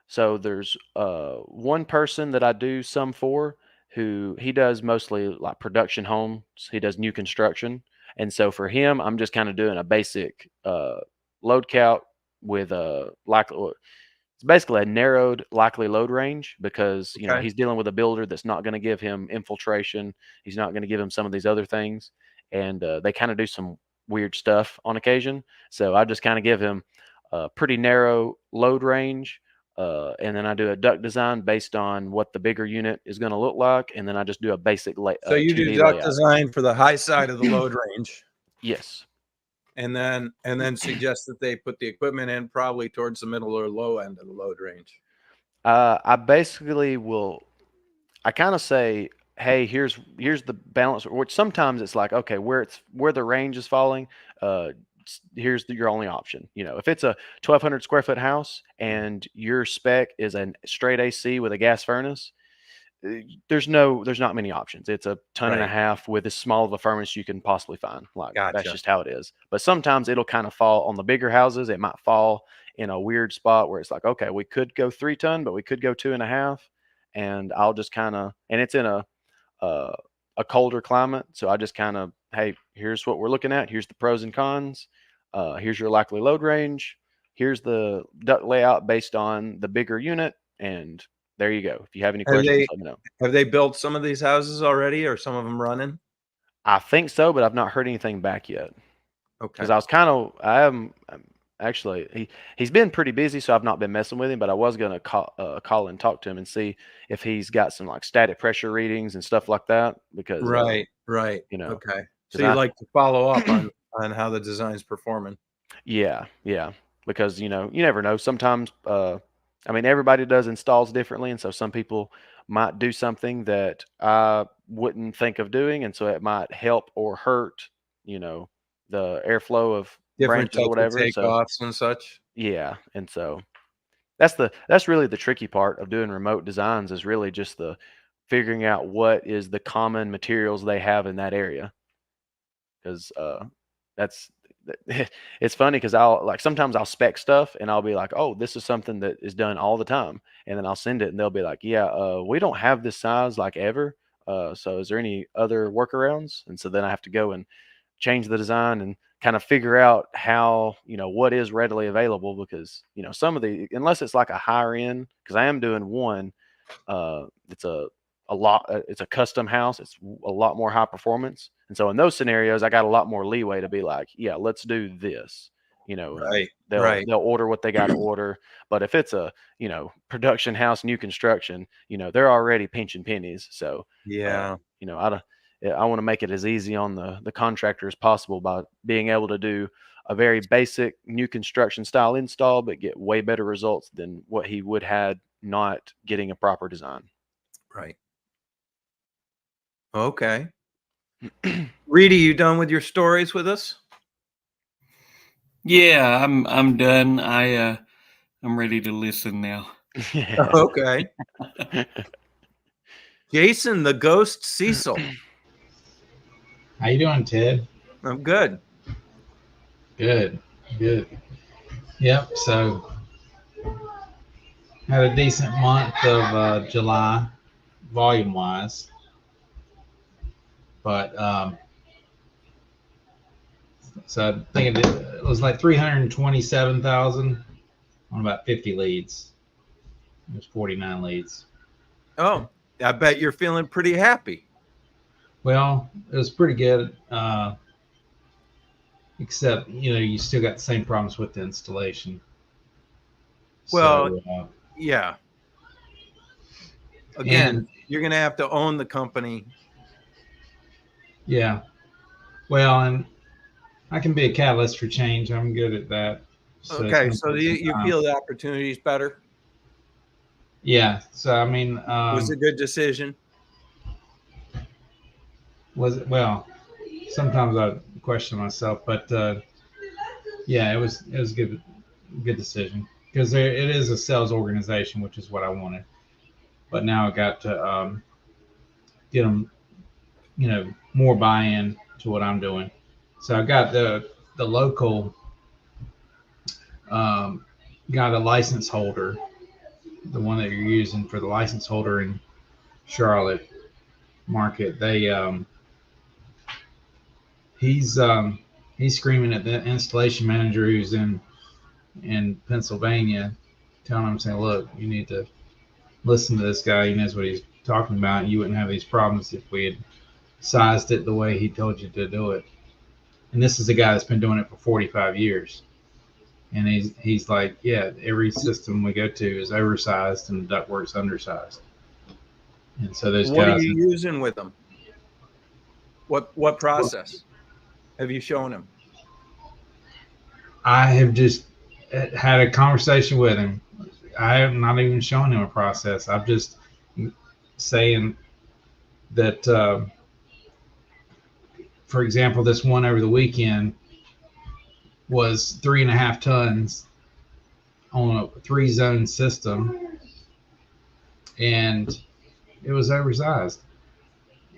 C: So there's one person that I do some for, who he does mostly like production homes. He does new construction. And so for him, I'm just kind of doing a basic load count with it's basically a narrowed likely load range, because
A: Okay.
C: he's dealing with a builder that's not going to give him infiltration. He's not going to give him some of these other things, and they kind of do some weird stuff on occasion. So I just kind of give him a pretty narrow load range, and then I do a duct design based on what the bigger unit is going to look like, and then I just do a basic
A: So you do
C: 2D
A: duct
C: layout.
A: design for the high side of the load range,
C: Yes.
A: and then suggest that they put the equipment in probably towards the middle or low end of the load range.
C: I basically will. I kind of say, hey, here's the balance. Which sometimes it's like, okay, where the range is falling, here's your only option. If it's a 1,200 square foot house and your spec is a straight AC with a gas furnace, there's not many options. It's a ton and a
A: Right.
C: half with as small of a furnace you can possibly find. Like, that's
A: Gotcha.
C: just how it is. But sometimes it'll kind of fall on the bigger houses. It might fall in a weird spot where it's like, okay, we could go 3 ton, but we could go 2.5. And I'll just kind of, and it's in uh, a colder climate. So I just kind of, hey, here's what we're looking at. Here's the pros and cons. Here's your likely load range. Here's the duct layout based on the bigger unit. And there you go. If you have any questions, let me know.
A: Have they built some of these houses already, or some of them running?
C: I think so, but I've not heard anything back yet.
A: Okay.
C: Because I am actually, he's been pretty busy, so I've not been messing with him. But I was gonna call and talk to him and see if he's got some like static pressure readings and stuff like that. Because
A: Right. Okay. So you like to follow up on how the design's performing.
C: Yeah. Because you never know. Sometimes I mean, everybody does installs differently, and so some people might do something that I wouldn't think of doing, and so it might help or hurt, the airflow of
A: Different
C: branches or
A: types of
C: whatever. So
A: takeoffs and such.
C: yeah, and so that's really the tricky part of doing remote designs, is really just the figuring out what is the common materials they have in that area. Because that's it's funny, because sometimes I'll spec stuff and I'll be like, oh, this is something that is done all the time, and then I'll send it and they'll be like, yeah, we don't have this size like ever, so is there any other workarounds? And so then I have to go and change the design and kind of figure out how, what is readily available, because some of the, unless it's like a higher end, because I am doing one, it's it's a custom house. It's a lot more high performance. And so in those scenarios, I got a lot more leeway to be like, yeah, let's do this,
A: Right.
C: they'll order what they got to order. But if it's a, production house, new construction, they're already pinching pennies. So,
A: Yeah.
C: I want to make it as easy on the contractor as possible by being able to do a very basic new construction style install, but get way better results than what he would had not getting a proper design.
A: Right. Okay. Reedy, you done with your stories with us?
B: Yeah, I'm done. I'm ready to listen now.
A: Okay. Jason, the ghost Cecil.
D: How you doing, Ted?
A: I'm good.
D: Good. Yep. So had a decent month of July, volume wise, but so I think it was like 327,000 on about 50 leads. It was 49 leads.
A: Oh, I bet you're feeling pretty happy.
D: Well, it was pretty good, except you still got the same problems with the installation.
A: Well,
D: so,
A: yeah. Again, you're going to have to own the company.
D: Yeah. Well, and I can be a catalyst for change. I'm good at that. So
A: okay, so you feel the opportunity is better?
D: Yeah. So I mean,
A: was it a good decision?
D: Was it? Well, sometimes I question myself, but yeah, it was a good decision because it is a sales organization, which is what I wanted. But now I got to get them, more buy-in to what I'm doing. So I got the local got a license holder, the one that you're using for the license holder in Charlotte market. They he's screaming at the installation manager who's in Pennsylvania, telling him, saying, "Look, you need to listen to this guy. He knows what he's talking about. You wouldn't have these problems if we had sized it the way he told you to do it." And this is a guy that's been doing it for 45 years. And he's like, yeah, every system we go to is oversized and the ductwork's undersized. And so those
A: what
D: guys.
A: What are you using with them? What process have you shown him?
D: I have just had a conversation with him. I have not even shown him a process. I'm just saying that, for example, this one over the weekend was 3.5 tons on a 3-zone system, and it was oversized.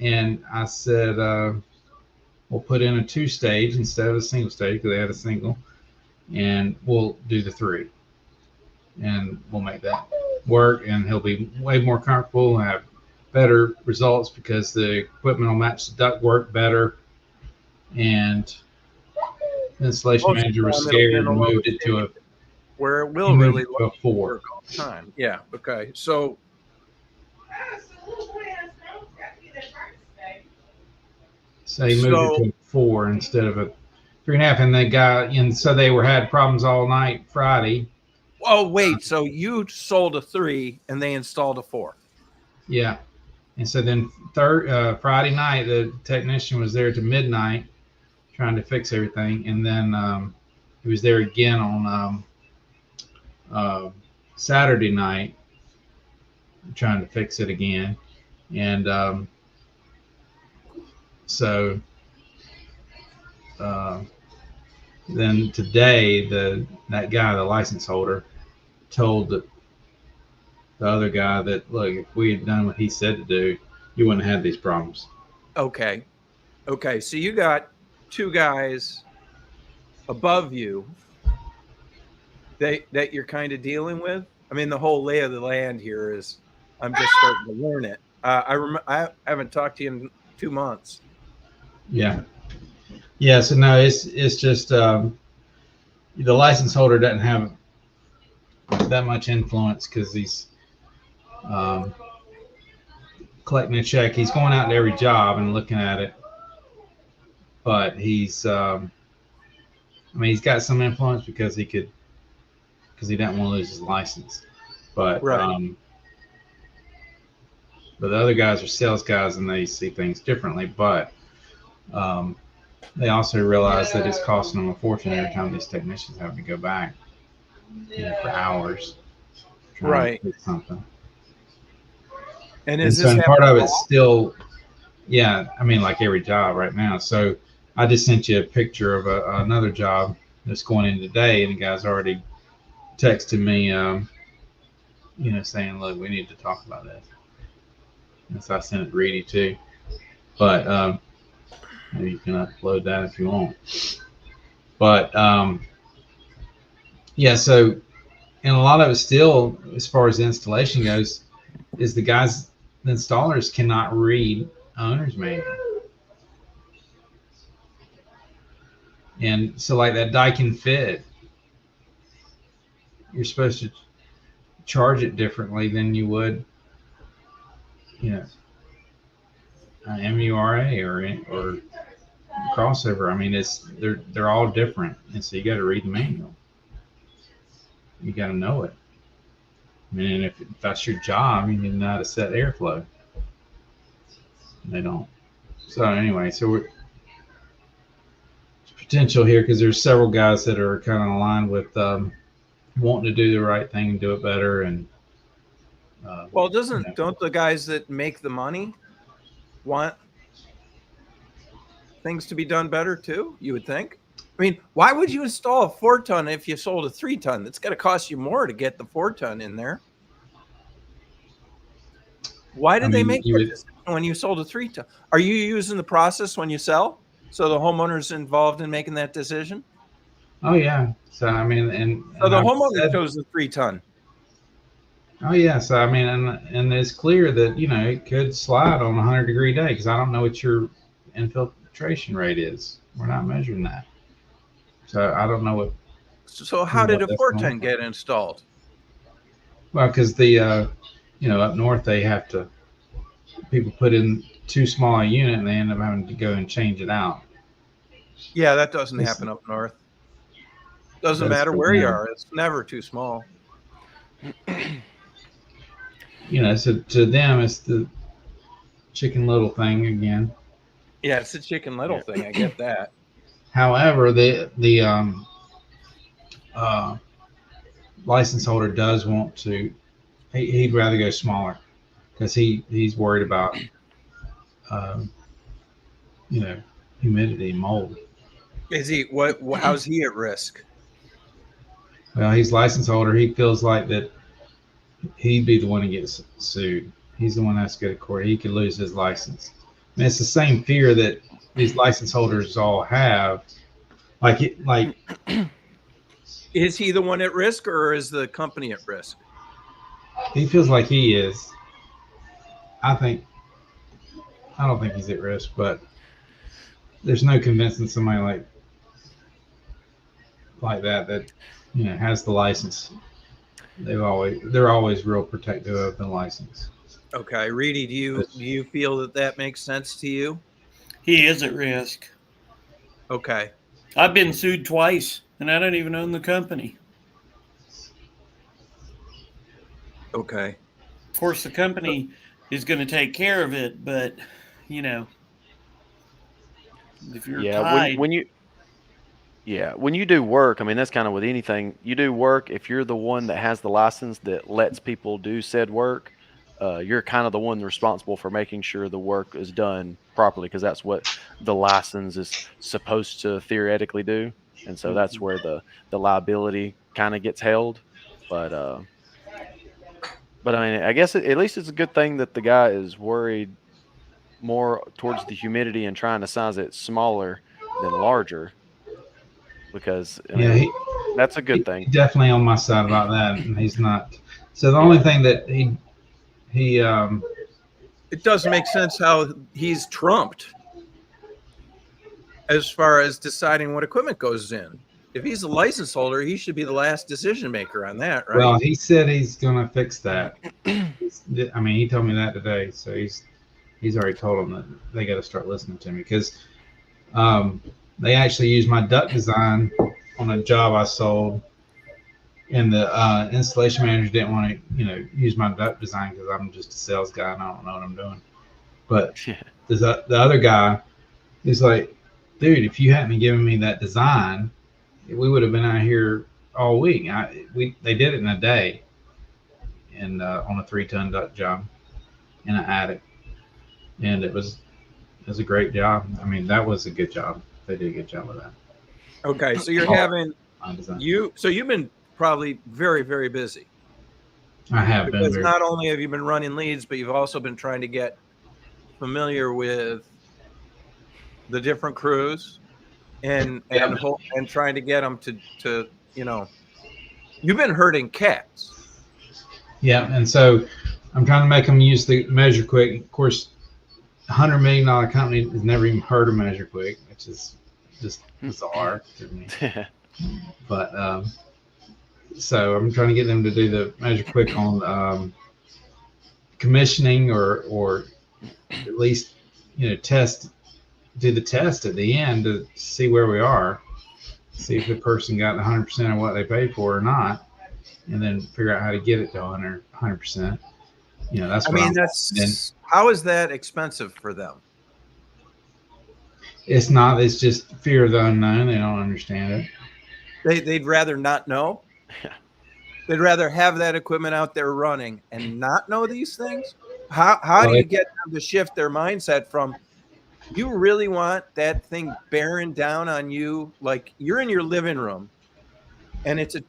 D: And I said, we'll put in a 2-stage instead of a single stage because they had a single, and we'll do the 3. And we'll make that work, and he'll be way more comfortable and have better results because the equipment will match the duct work better. And the installation manager was scared and moved it to
A: where it will really
D: a 4
A: work all the time. Yeah. Okay. So
D: he moved it to a 4 instead of a 3.5, and they got, and so they had problems all night Friday.
A: Oh wait, so you sold a 3 and they installed a 4?
D: Yeah, and so then Friday night the technician was there to midnight trying to fix everything, and then he was there again on Saturday night trying to fix it again, and so then today that guy, the license holder, told the other guy that, look, if we had done what he said to do, you wouldn't have had these problems.
A: Okay. So you got 2 guys above you that you're kind of dealing with. I mean, the whole lay of the land here is I'm just starting to learn it. I haven't talked to you in 2 months.
D: Yeah. So no, it's just the license holder doesn't have that much influence because he's collecting a check. He's going out to every job and looking at it, but he's he's got some influence because he didn't want to lose his license, but
A: right.
D: But the other guys are sales guys and they see things differently. But they also realize that it's costing them a fortune every time these technicians have to go back, for hours trying to fix something.
A: And
D: so part of it's still, like every job right now. So I just sent you a picture of another job that's going in today, and the guy's already texted me, saying, look, we need to talk about this. And so I sent it to Reedy too. But maybe you can upload that if you want. But so, and a lot of it still, as far as the installation goes, is the installers cannot read owner's manual. And so like that Daikin fit, you're supposed to charge it differently than you would, MURA or crossover. I mean, they're all different, and so you got to read the manual. You got to know it. I mean, and if that's your job, you need to know how to set airflow. They don't. So anyway, there's potential here because there's several guys that are kind of aligned with wanting to do the right thing and do it better. And
A: well, don't the guys that make the money want things to be done better too? You would think. I mean, why would you install a 4-ton if you sold a 3-ton? It's going to cost you more to get the 4-ton in there. Why did they make that decision when you sold a 3-ton? Are you using the process when you sell? So the homeowner's involved in making that decision?
D: Oh yeah. So I mean,
A: so the homeowner chose the 3-ton.
D: Oh yeah. So I mean, and it's clear that it could slide on a 100-degree day because I don't know what your infiltration rate is. We're not measuring that. So I don't know what.
A: So how did a 4-ton get installed?
D: Well, because the up north they have to. People put in too small a unit and they end up having to go and change it out. Yeah,
A: that doesn't happen up north. Doesn't matter where you are; it's never too small.
D: So to them it's the Chicken Little thing again.
A: Yeah, it's a Chicken Little thing. I get that.
D: However, the license holder does want to. He'd rather go smaller because he's worried about humidity and mold.
A: Is he how's he at risk?
D: Well, he's license holder. He feels like that he'd be the one to get sued. He's the one that's good at court. He could lose his license. I mean, it's the same fear that these license holders all have.
A: Is he the one at risk or is the company at risk?
D: He feels like he is. I don't think he's at risk, but there's no convincing somebody like that has the license. They're always real protective of the license.
A: Okay, Reedy, do you feel that makes sense to you?
B: He is at risk.
A: Okay.
B: I've been sued twice, and I don't even own the company.
A: Okay.
B: Of course, the company is going to take care of it, but if you're tied,
C: when you do work, I mean that's kind of with anything. You do work if you're the one that has the license that lets people do said work. You're kind of the one responsible for making sure the work is done properly because that's what the license is supposed to theoretically do, and so that's where the liability kind of gets held. But I mean, I guess at least it's a good thing that the guy is worried more towards the humidity and trying to size it smaller than larger, because that's a good thing.
D: He's definitely on my side about that, and he's not. So the only thing that he
A: it doesn't make sense how he's trumped as far as deciding what equipment goes in. If he's a license holder, he should be the last decision maker on that, right?
D: Well, he said he's going to fix that. I mean, he told me that today, so he's already told them that they got to start listening to me because they actually used my duct design on a job I sold, and the installation manager didn't want to, use my duct design because I'm just a sales guy and I don't know what I'm doing. But the other guy is like, dude, if you hadn't given me that design, we would have been out here all week. They did it in a day, and on a 3-ton duct job in an attic, and it was a great job. I mean, that was a good job. They did a good job with that.
A: Okay, so you've been probably very, very busy.
D: I have been.
A: Because not only have you been running leads, but you've also been trying to get familiar with the different crews and trying to get them to you've been herding cats.
D: Yeah, and so I'm trying to make them use the Measure Quick. Of course, $100 million company has never even heard of Measure Quick, which is just bizarre to me. But so I'm trying to get them to do the Measure Quick on commissioning or at least do the test at the end to see where we are, see if the person got 100% of what they paid for or not, and then figure out how to get it to 100%. That's what
A: how is that expensive for them?
D: It's not. It's just fear of the unknown. They don't understand
A: it. They'd rather not know. They'd rather have that equipment out there running and not know these things. How do you get them to shift their mindset from, you really want that thing bearing down on you like you're in your living room and it's a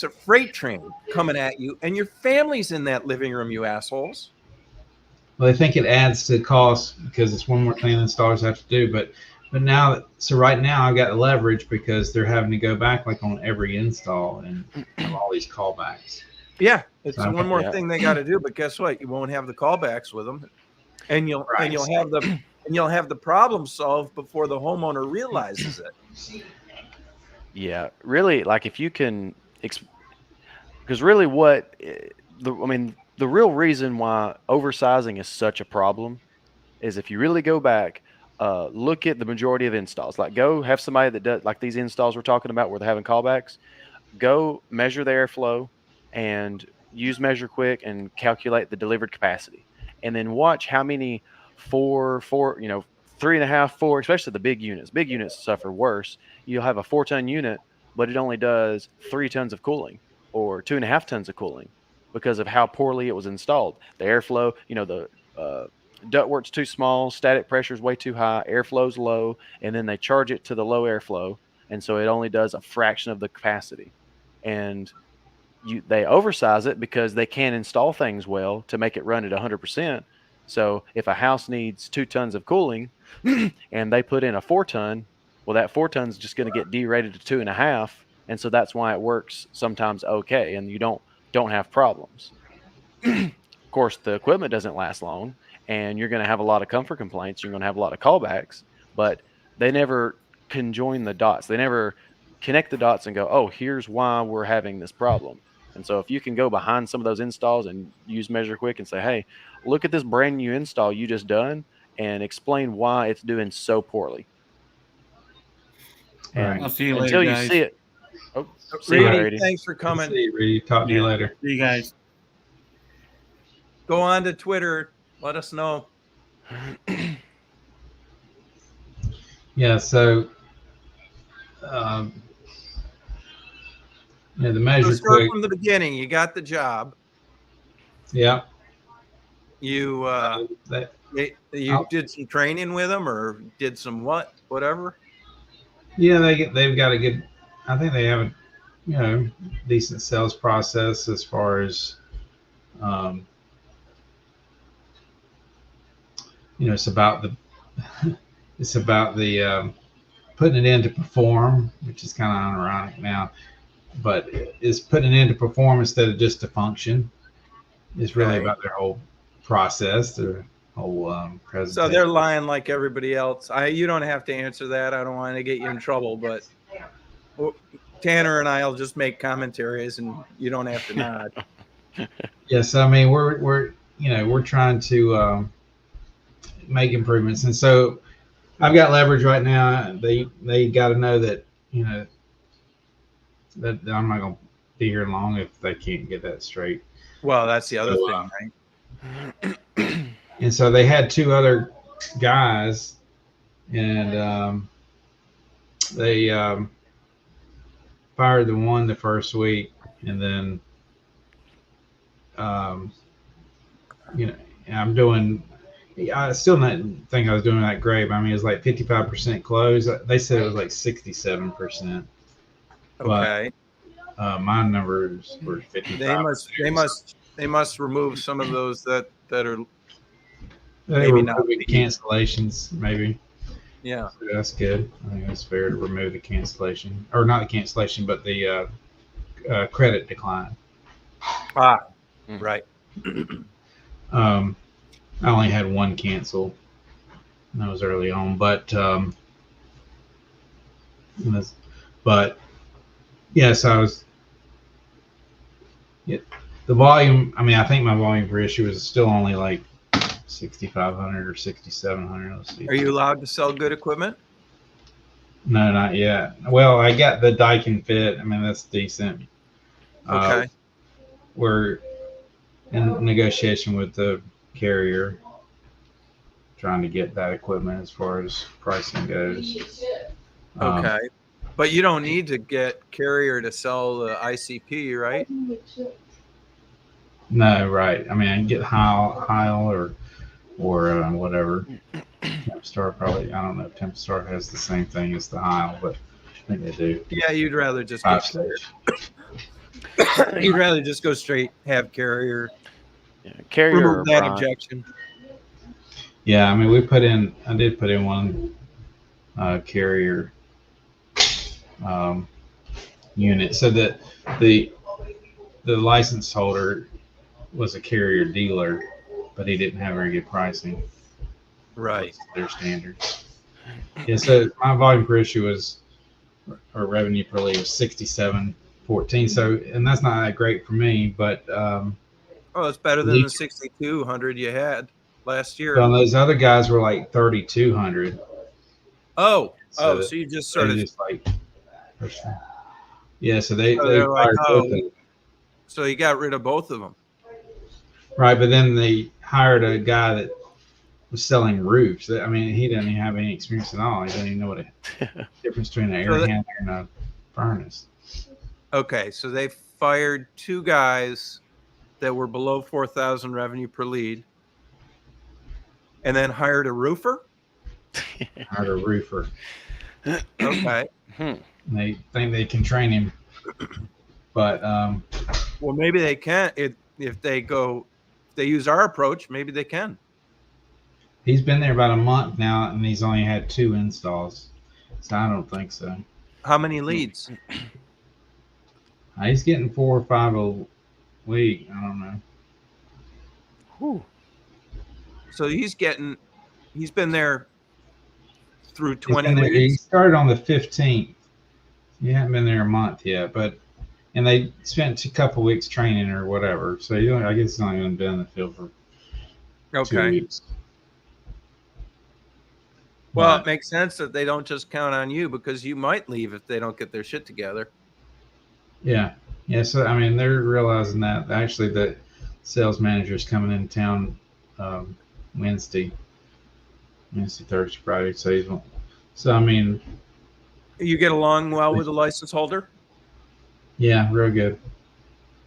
A: freight train coming at you and your family's in that living room, you assholes?
D: Well, I think it adds to the cost because it's one more thing the installers have to do. But right now I've got leverage because they're having to go back like on every install and have all these callbacks.
A: Yeah, it's one more thing they got to do. But guess what? You won't have the callbacks with them, and you'll have the problem solved before the homeowner realizes it.
C: Yeah, really, like if you can, because really the real reason why oversizing is such a problem is if you really go back, look at the majority of installs. Like go have somebody that does like these installs we're talking about where they're having callbacks. Go measure the airflow and use Measure Quick and calculate the delivered capacity, and then watch how many 3.5, 4, especially the big units. Big units suffer worse. You'll have a 4-ton unit, but it only does 3 tons of cooling or 2.5 tons of cooling because of how poorly it was installed. The airflow, the ductwork's too small, static pressure's way too high, airflow's low, and then they charge it to the low airflow, and so it only does a fraction of the capacity. And they oversize it because they can't install things well to make it run at 100%. So if a house needs 2 tons of cooling and they put in a 4-ton, well, that 4 tons is just going to get derated to 2.5, and so that's why it works sometimes okay, and you don't have problems. Of course, the equipment doesn't last long, and you're going to have a lot of comfort complaints. You're going to have a lot of callbacks, but they never conjoin the dots. They never connect the dots and go, oh, here's why we're having this problem. And so if you can go behind some of those installs and use Measure Quick and say, hey, look at this brand new install you just done and explain why it's doing so poorly. And
B: I'll see you later,
C: until you
B: guys.
C: see it. Oh,
A: Reedy, thanks for coming.
D: See you, Reedy. Talk to you later.
B: See you guys.
A: Go on to Twitter. Let us know.
D: Yeah, so the Measure
A: start
D: Quick
A: from the beginning. You got the job.
D: Yeah.
A: You did some training with them or did some whatever?
D: Yeah, they've got a good. I think they have a decent sales process as far as it's about the putting it in to perform, which is kind of ironic now, but it's putting it in to perform instead of just to function. It's really about their whole process, their whole presentation.
A: So they're lying like everybody else. You don't have to answer that. I don't want to get you in trouble, but Tanner and I'll just make commentaries, and you don't have to nod.
D: Yes, I mean we're trying to make improvements, and so I've got leverage right now. They got to know that that I'm not going to be here long if they can't get that straight.
A: Well, that's the other thing, right?
D: And so they had 2 other guys, and they fired the one the first week, and then I'm doing. I still not think I was doing that great. But I mean, it was like 55% close. They said it was like 67%.
A: Okay.
D: But my numbers were 55.
A: They must remove some of those that are
D: They
A: maybe
D: were
A: not
D: removing cancellations, maybe.
A: Yeah.
D: So that's good. I think that's fair to remove the cancellation, or not the cancellation, but the credit decline.
A: Right.
D: I only had one cancel. And that was early on, but yes, I was. Yeah, the volume. I mean, I think my volume per issue was still only like 6,500 or 6,700. Let's see.
A: Are you allowed to sell good equipment?
D: No, not yet. Well, I got the Daikin Fit. I mean, that's decent.
A: Okay.
D: We're in negotiation with the carrier, trying to get that equipment as far as pricing goes.
A: Okay. But you don't need to get carrier to sell the ICP, right?
D: No, right. I mean, I can get Heil or whatever. Tempstar probably. I don't know if Tempstar has the same thing as the Heil, but I think they do.
A: Yeah, you'd rather just
D: Five
A: get carrier.
D: stage.
A: You'd rather just go straight, have carrier.
C: Yeah, carrier
A: Remove that
C: Brian.
A: objection.
D: Yeah, I mean, I did put in one carrier unit, so that the license holder was a carrier dealer, but he didn't have very good pricing.
A: Right.
D: Their standards. Yeah, so my volume per issue was, or revenue per lead was 67.14. So, and that's not that great for me, but
A: it's better than the 6,200 you had last year.
D: well, those other guys were like 3,200.
A: So
D: So
A: you just sort of
D: just like, yeah. So they
A: they're like,
D: fired both of them.
A: so you got rid of both of them.
D: Right, but then they hired a guy that was selling roofs. I mean, he didn't even have any experience at all. He didn't even know what the difference between an air handler and a furnace.
A: Okay, so they fired two guys that were below 4,000 revenue per lead, and then hired a roofer.
D: Hired a roofer.
A: Okay.
D: They think they can train him, but
A: well, maybe they can if they use our approach. Maybe they can.
D: He's been there about a month now, and he's only had 2 installs, so I don't think so.
A: How many leads?
D: He's getting 4 or 5 a week. I don't know.
C: Whew.
A: So he's been there through 20
D: He
A: leads.
D: started on the 15th. He hasn't been there a month yet, and they spent a couple weeks training or whatever. So I guess he's only going to be in the field for 2 weeks.
A: Well, it makes sense that they don't just count on you, because you might leave if they don't get their shit together.
D: Yeah. So I mean, they're realizing that. Actually, the sales manager is coming in town Wednesday, Thursday, Friday. So I mean,
A: You get along well with the license holder?
D: Yeah, real good.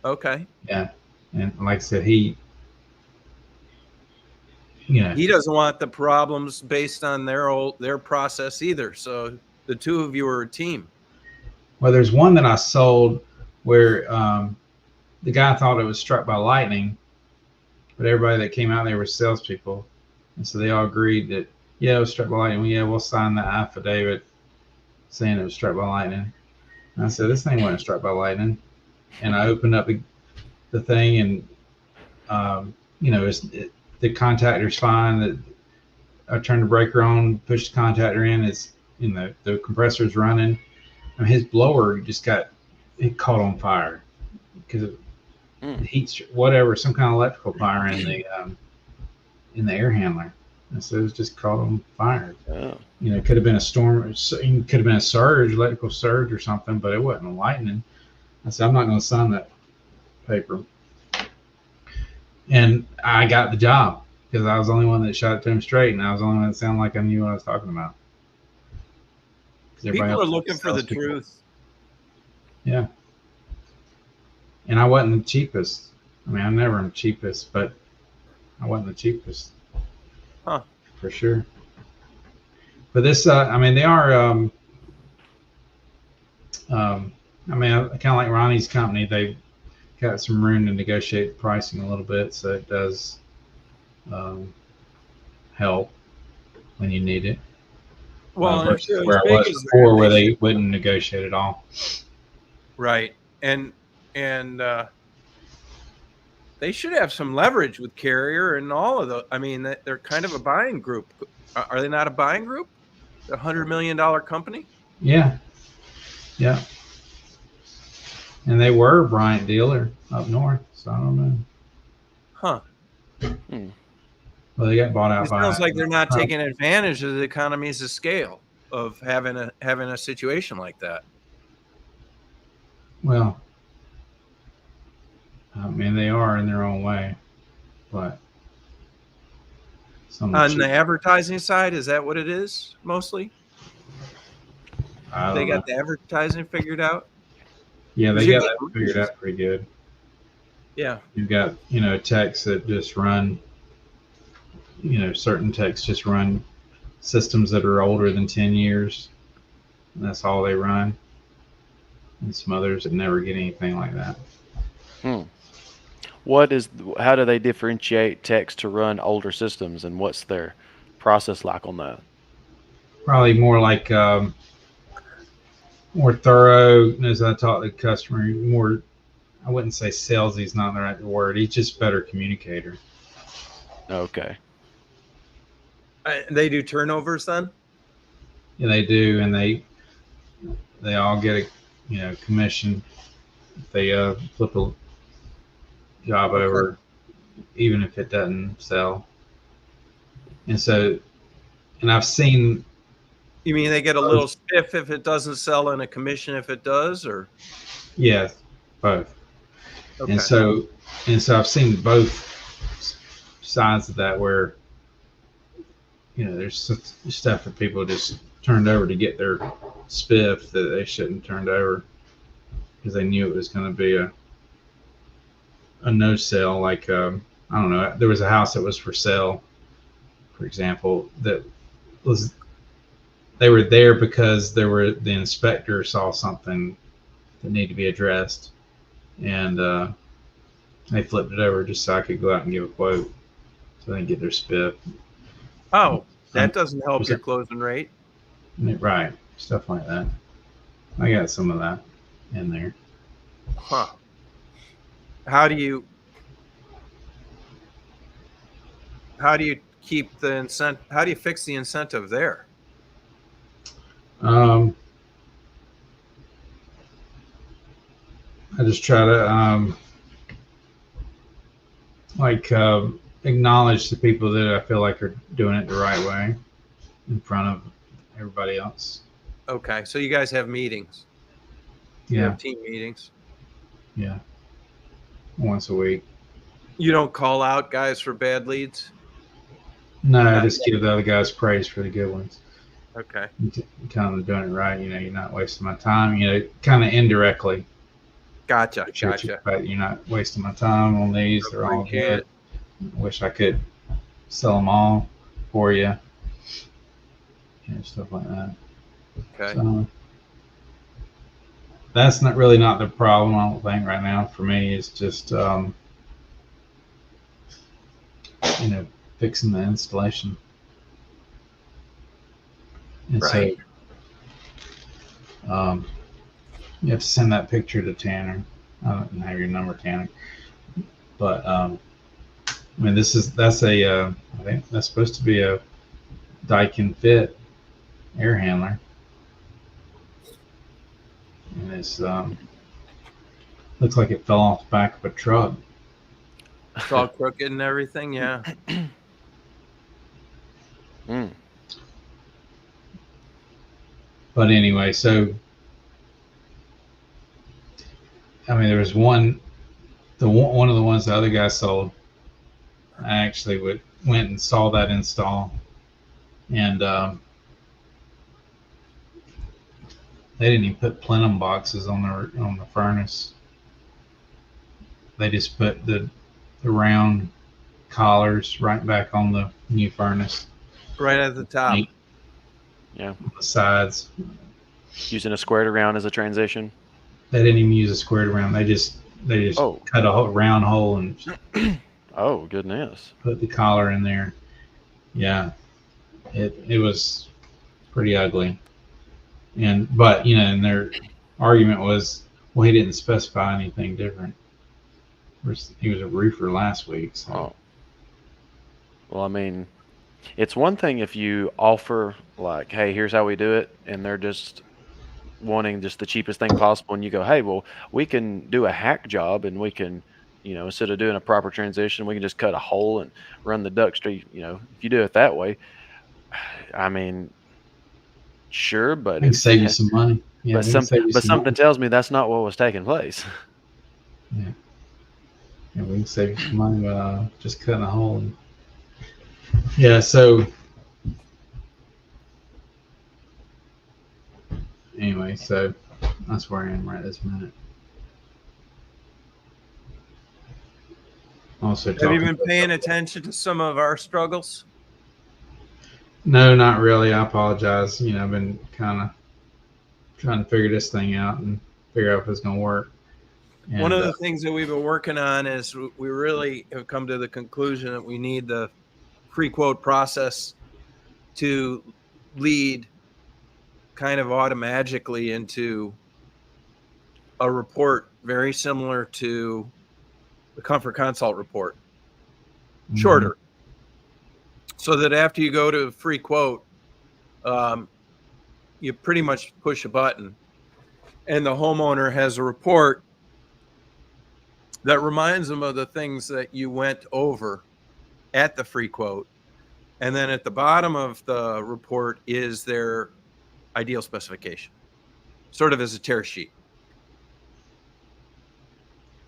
A: Okay.
D: Yeah, and like I said, he
A: doesn't want the problems based on their process either. So the two of you are a team.
D: Well, there's one that I sold where the guy thought it was struck by lightning, but everybody that came out there were salespeople, and so they all agreed that it was struck by lightning. Well, yeah, we'll sign the affidavit saying it was struck by lightning. And I said, this thing wasn't struck by lightning, and I opened up the thing, and the contactor's fine. I turned the breaker on, pushed the contactor in. The compressor's running. I mean, his blower it caught on fire because of heat, whatever, some kind of electrical fire in the air handler. And so it was just caught on fire.
C: Oh.
D: It could have been a storm, it could have been a surge, electrical surge or something, but it wasn't lightning. I said, I'm not going to sign that paper. And I got the job because I was the only one that shot it to him straight, and I was the only one that sounded like I knew what I was talking about.
A: People are looking for the truth.
D: Yeah. And I wasn't the cheapest. I mean, I'm never the cheapest, but I wasn't the cheapest.
A: Huh.
D: For sure. But this, I mean, they are, I mean, kind of like Ronnie's company, they've got some room to negotiate pricing a little bit, so it does help when you need it.
A: Well,
D: versus where it was before, where they wouldn't negotiate at all.
A: Right. And they should have some leverage with Carrier and all of the. I mean, they're kind of a buying group. Are they not a buying group? A $100 million company?
D: Yeah. Yeah. And they were a Bryant dealer up north, so I don't know.
A: Huh.
D: Well, they got bought out
A: it
D: by.
A: Sounds like they're not taking advantage of the economies of scale of having a situation like that.
D: Well, I mean, they are in their own way, but
A: on the advertising side, is that what it is mostly? They got the advertising figured out.
D: Yeah, they got that figured out pretty good.
A: Yeah,
D: you've got techs that just run. Certain techs just run systems that are older than 10 years, and that's all they run. And some others that never get anything like that.
C: How do they differentiate techs to run older systems, and what's their process like on that?
D: Probably more like more thorough, as I talk to the customer, more, I wouldn't say salesy is not the right word. He's just a better communicator.
C: Okay.
A: They do turnovers then?
D: Yeah, they do, and they all get a commission if they flip a job over, even if it doesn't sell. And so, and I've seen.
A: You mean they get a little spiff if it doesn't sell and a commission if it does, or?
D: Yes, both. Okay. And so I've seen both sides of that, where there's stuff that people just turned over to get their spiff that they shouldn't turned over because they knew it was going to be a no sale. Like I don't know, there was a house that was for sale, for example, that was. They were there because the inspector saw something that needed to be addressed, and they flipped it over just so I could go out and give a quote, so they can get their spiff.
A: Oh, that doesn't help your closing rate.
D: Right, stuff like that. I got some of that in there.
A: Huh. How do you keep the incentive? How do you fix the incentive there?
D: I just try to acknowledge the people that I feel like are doing it the right way in front of everybody else.
A: Okay, so you guys have meetings.
D: Yeah.
A: You have team meetings.
D: Yeah. Once a week.
A: You don't call out guys for bad leads?
D: No, I just give the other guys praise for the good ones.
A: Okay.
D: Tell them they're doing it right. You're not wasting my time. Kind of indirectly.
A: Gotcha.
D: But you're not wasting my time on these. They're all good. I wish I could sell them all for you. Stuff like that.
A: Okay.
D: So, that's not the problem, I don't think, right now for me. It's just fixing the installation. And
A: right.
D: So you have to send that picture to Tanner. I don't have your number, Tanner. But I mean, that's I think that's supposed to be a Daikin Fit air handler. And it's looks like it fell off the back of a truck.
A: It's all crooked and everything, yeah.
D: But anyway, so I mean, there was one of the ones the other guy sold. I actually went and saw that install, and They didn't even put plenum boxes on the furnace. They just put the round collars right back on the new furnace.
A: Right at the top.
C: Yeah.
D: On the sides.
C: Using a squared around as a transition.
D: They didn't even use a squared around. They just cut a round hole and
C: oh goodness.
D: Put the collar in there. Yeah. It was pretty ugly. But and their argument was, well, he didn't specify anything different. He was a roofer last week. So.
C: Oh. Well, I mean, it's one thing if you offer like, hey, here's how we do it, and they're just wanting just the cheapest thing possible, and you go, hey, well, we can do a hack job, and we can, instead of doing a proper transition, we can just cut a hole and run the duct straight. If you do it that way, I mean, sure, but
D: it save you some money.
C: Yeah, but something tells me that's not what was taking place.
D: Yeah. Yeah, we can save you some money by just cutting a hole. Yeah, so anyway, so that's where I am right this minute. Also,
A: have you been paying attention to some of our struggles?
D: No, not really. I apologize. I've been kind of trying to figure this thing out and figure out if it's going to work. And,
A: one of the things that we've been working on is we really have come to the conclusion that we need the free quote process to lead kind of automatically into a report very similar to the Comfort Consult report, shorter, so that after you go to free quote, you pretty much push a button and the homeowner has a report that reminds them of the things that you went over at the free quote. And then at the bottom of the report is their ideal specification, sort of as a tear sheet.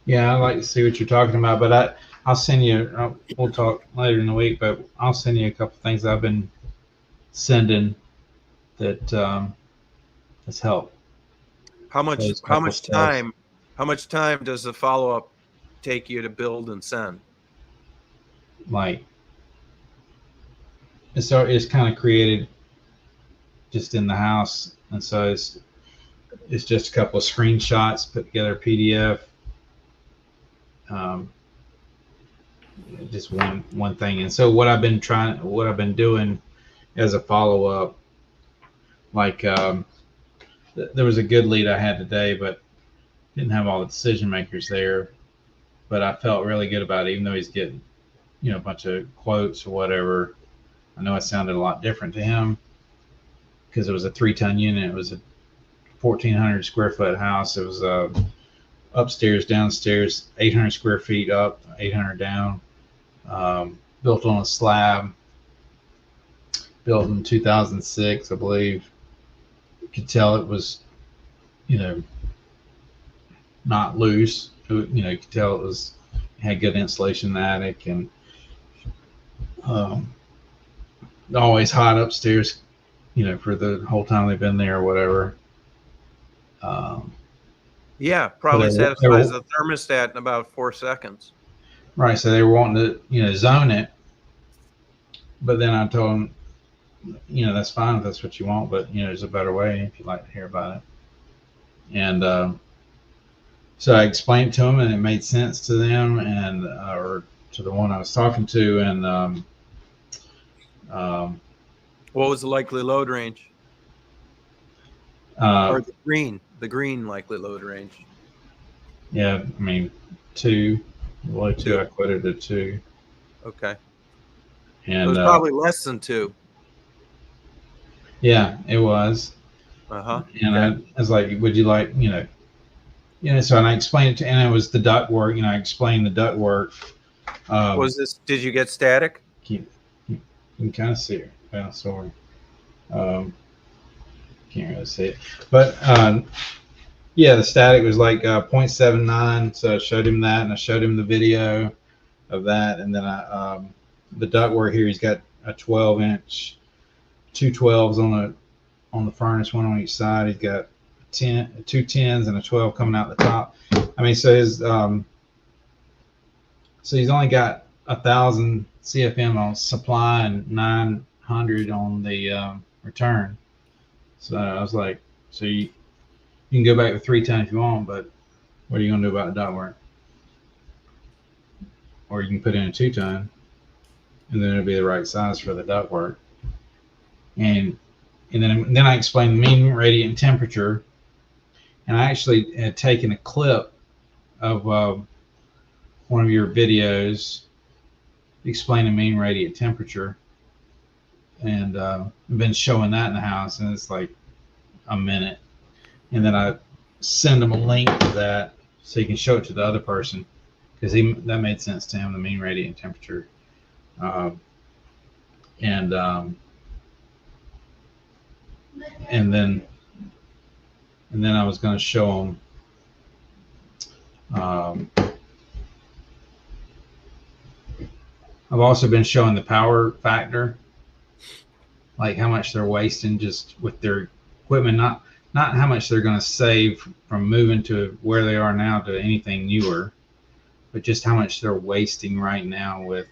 D: Yeah, I'd like to see what you're talking about, but I'll send you, we'll talk later in the week, but I'll send you a couple things I've been sending that has helped.
A: How much time does the follow-up take you to build and send?
D: Like, it's kind of created just in the house, and so it's just a couple of screenshots put together, PDF. Just one thing. And so what I've been doing as a follow-up, like there was a good lead I had today, but didn't have all the decision makers there, but I felt really good about it, even though he's getting a bunch of quotes or whatever. I know it sounded a lot different to him because it was a 3-ton unit. It was a 1,400 square foot house. It was upstairs, downstairs, 800 square feet up, 800 down, built on a slab, built in 2006, I believe. You could tell it was, not loose. You could tell it had good insulation in the attic, and always hot upstairs, for the whole time they've been there or whatever.
A: Yeah, probably satisfies the thermostat in about 4 seconds.
D: Right, so they were wanting to, zone it, but then I told them, that's fine if that's what you want, but there's a better way if you'd like to hear about it. And so I explained to them, and it made sense to them, and or to the one I was talking to, and
A: what was the likely load range? Or the green likely load range?
D: Yeah, I mean 2. Below 2, I quoted a 2.
A: Okay.
D: And
A: it was probably less than 2.
D: Yeah, it was.
A: And
D: okay. I was like, would you like, so I explained it to, and it was the duct work, I explained the duct work.
A: Did you get static?
D: You can kind of see it. Well, sorry. Can't really see it. But yeah, the static was like 0.79. So I showed him that, and I showed him the video of that. And then the ductwork here, he's got a 12-inch, 2 12s on the furnace, one on each side. He's got two 10s and a 12 coming out the top. I mean, so his so he's only got 1,000 CFM on supply and 900 on the return. So I was like, so you can go back to 3-ton if you want, but what are you going to do about the ductwork? Or you can put in a 2-ton, and then it'll be the right size for the ductwork. And then I explained the mean radiant temperature, and I actually had taken a clip of one of your videos explaining mean radiant temperature, and I've been showing that in the house, and it's like a minute. And then I send them a link to that so you can show it to the other person, because that made sense to him, the mean radiant temperature. And then I was going to show him I've also been showing the power factor, like how much they're wasting just with their equipment, not how much they're going to save from moving to where they are now to anything newer, but just how much they're wasting right now with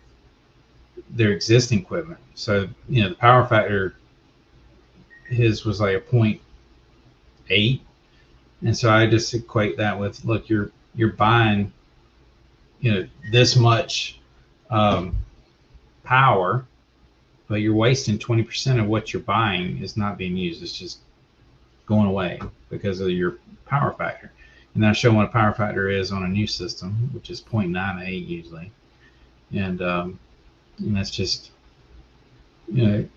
D: their existing equipment. So, the power factor, his was like a 0.8. And so I just equate that with, look, you're buying, this much power, but you're wasting 20% of what you're buying is not being used. It's just going away because of your power factor. And I show what a power factor is on a new system, which is 0.98 usually. And that's just, you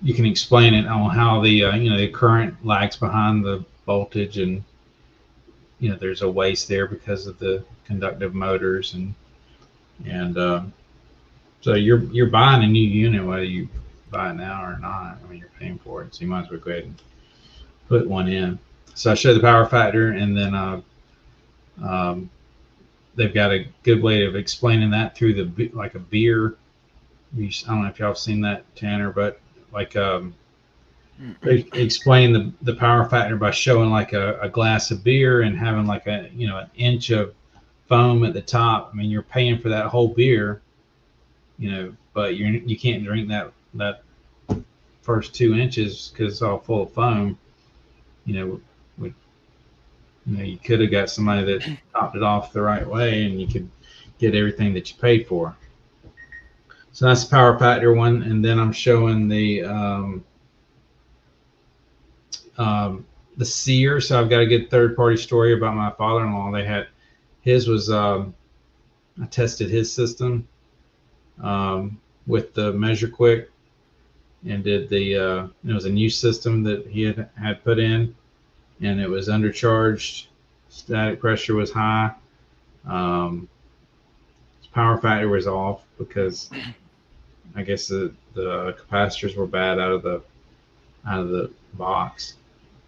D: can explain it on how the the current lags behind the voltage, and there's a waste there because of the conductive motors, and so you're buying a new unit whether you buy it now or not. I mean, you're paying for it, so you might as well go ahead and put one in. So I show the power factor, and then they've got a good way of explaining that through like a beer. I don't know if y'all have seen that, Tanner, but like they explain the power factor by showing like a glass of beer and having like an inch of foam at the top. I mean, you're paying for that whole beer, but you can't drink that first 2 inches because it's all full of foam. You could have got somebody that topped it off the right way, and you could get everything that you paid for. So that's the power factor one, and then I'm showing the sear. So I've got a good third-party story about my father-in-law. His was I tested his system with the Measure Quick, and did it was a new system that he had put in, and it was undercharged. Static pressure was high. His power factor was off because I guess the capacitors were bad out of the box,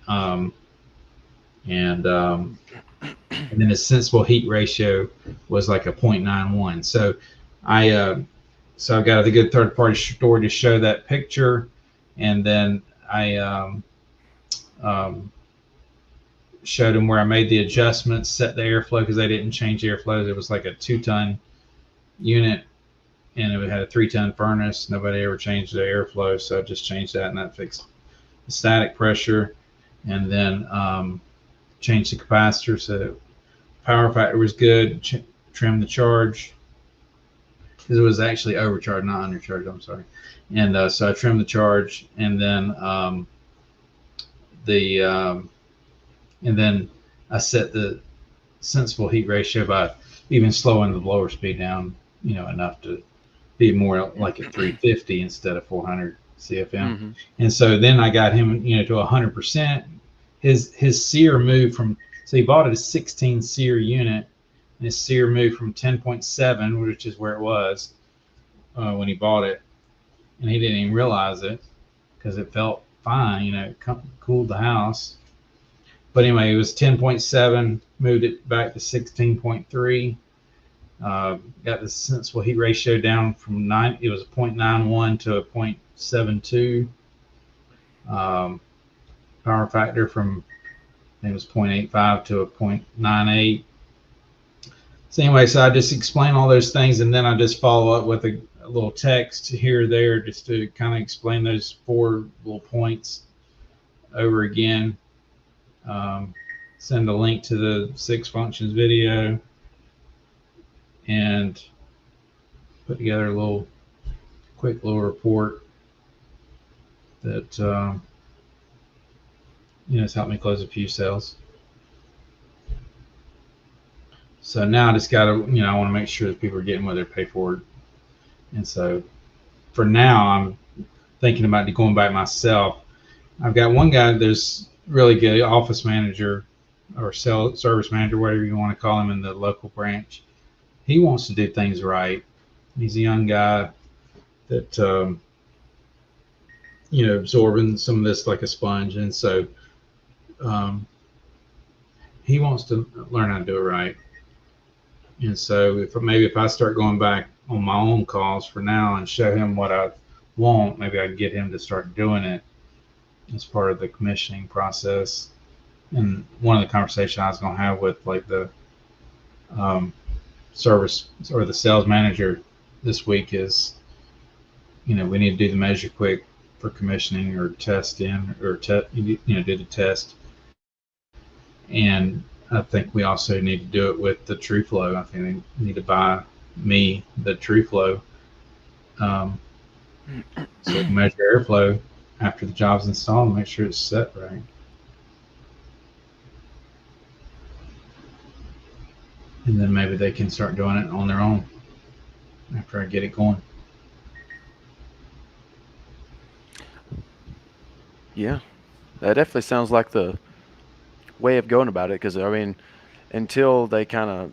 D: and then his sensible heat ratio was like a 0.91. So I've got a good third-party story to show that picture, and then I showed him where I made the adjustments, set the airflow, because they didn't change the airflow. It was like a 2-ton unit, and it had a 3-ton furnace. Nobody ever changed the airflow, so I just changed that, and that fixed the static pressure, and then changed the capacitor so the power factor was good. Trimmed the charge, because it was actually overcharged, not undercharged. I'm sorry. And so I trimmed the charge, and then and then I set the sensible heat ratio by even slowing the blower speed down, enough to be more like at 350 instead of 400 CFM. Mm-hmm. And so then I got him, to 100%. His SEER moved from, so he bought a 16 SEER unit, and his SEER moved from 10.7, which is where it was when he bought it, and he didn't even realize it because it felt fine, it cooled the house. But anyway, it was 10.7, moved it back to 16.3. Got the sensible heat ratio down from 9. It was 0.91 to a 0.72. Power factor from think it was 0.85 to a 0.98. So anyway, so I just explain all those things, and then I just follow up with a little text here or there just to kind of explain those 4 little points over again. Send a link to the 6 functions video, and put together a quick little report that has helped me close a few sales. So now I just got to, I want to make sure that people are getting what they pay for it. And so for now, I'm thinking about going back myself. I've got one guy that's really good, office manager or service manager, whatever you want to call him, in the local branch. He wants to do things right. He's a young guy that, absorbing some of this like a sponge. And so he wants to learn how to do it right. And so if I start going back on my own calls for now and show him what I want, maybe I can get him to start doing it as part of the commissioning process. And one of the conversations I was going to have with like the service or the sales manager this week is, we need to do the measure quick for commissioning or testing or do the test. And I think we also need to do it with the true flow. I think they need to buy me the true flow. So we can measure airflow after the job's installed and make sure it's set right. And then maybe they can start doing it on their own after I get it going.
C: Yeah, that definitely sounds like the way of going about it, because I mean, until they kind of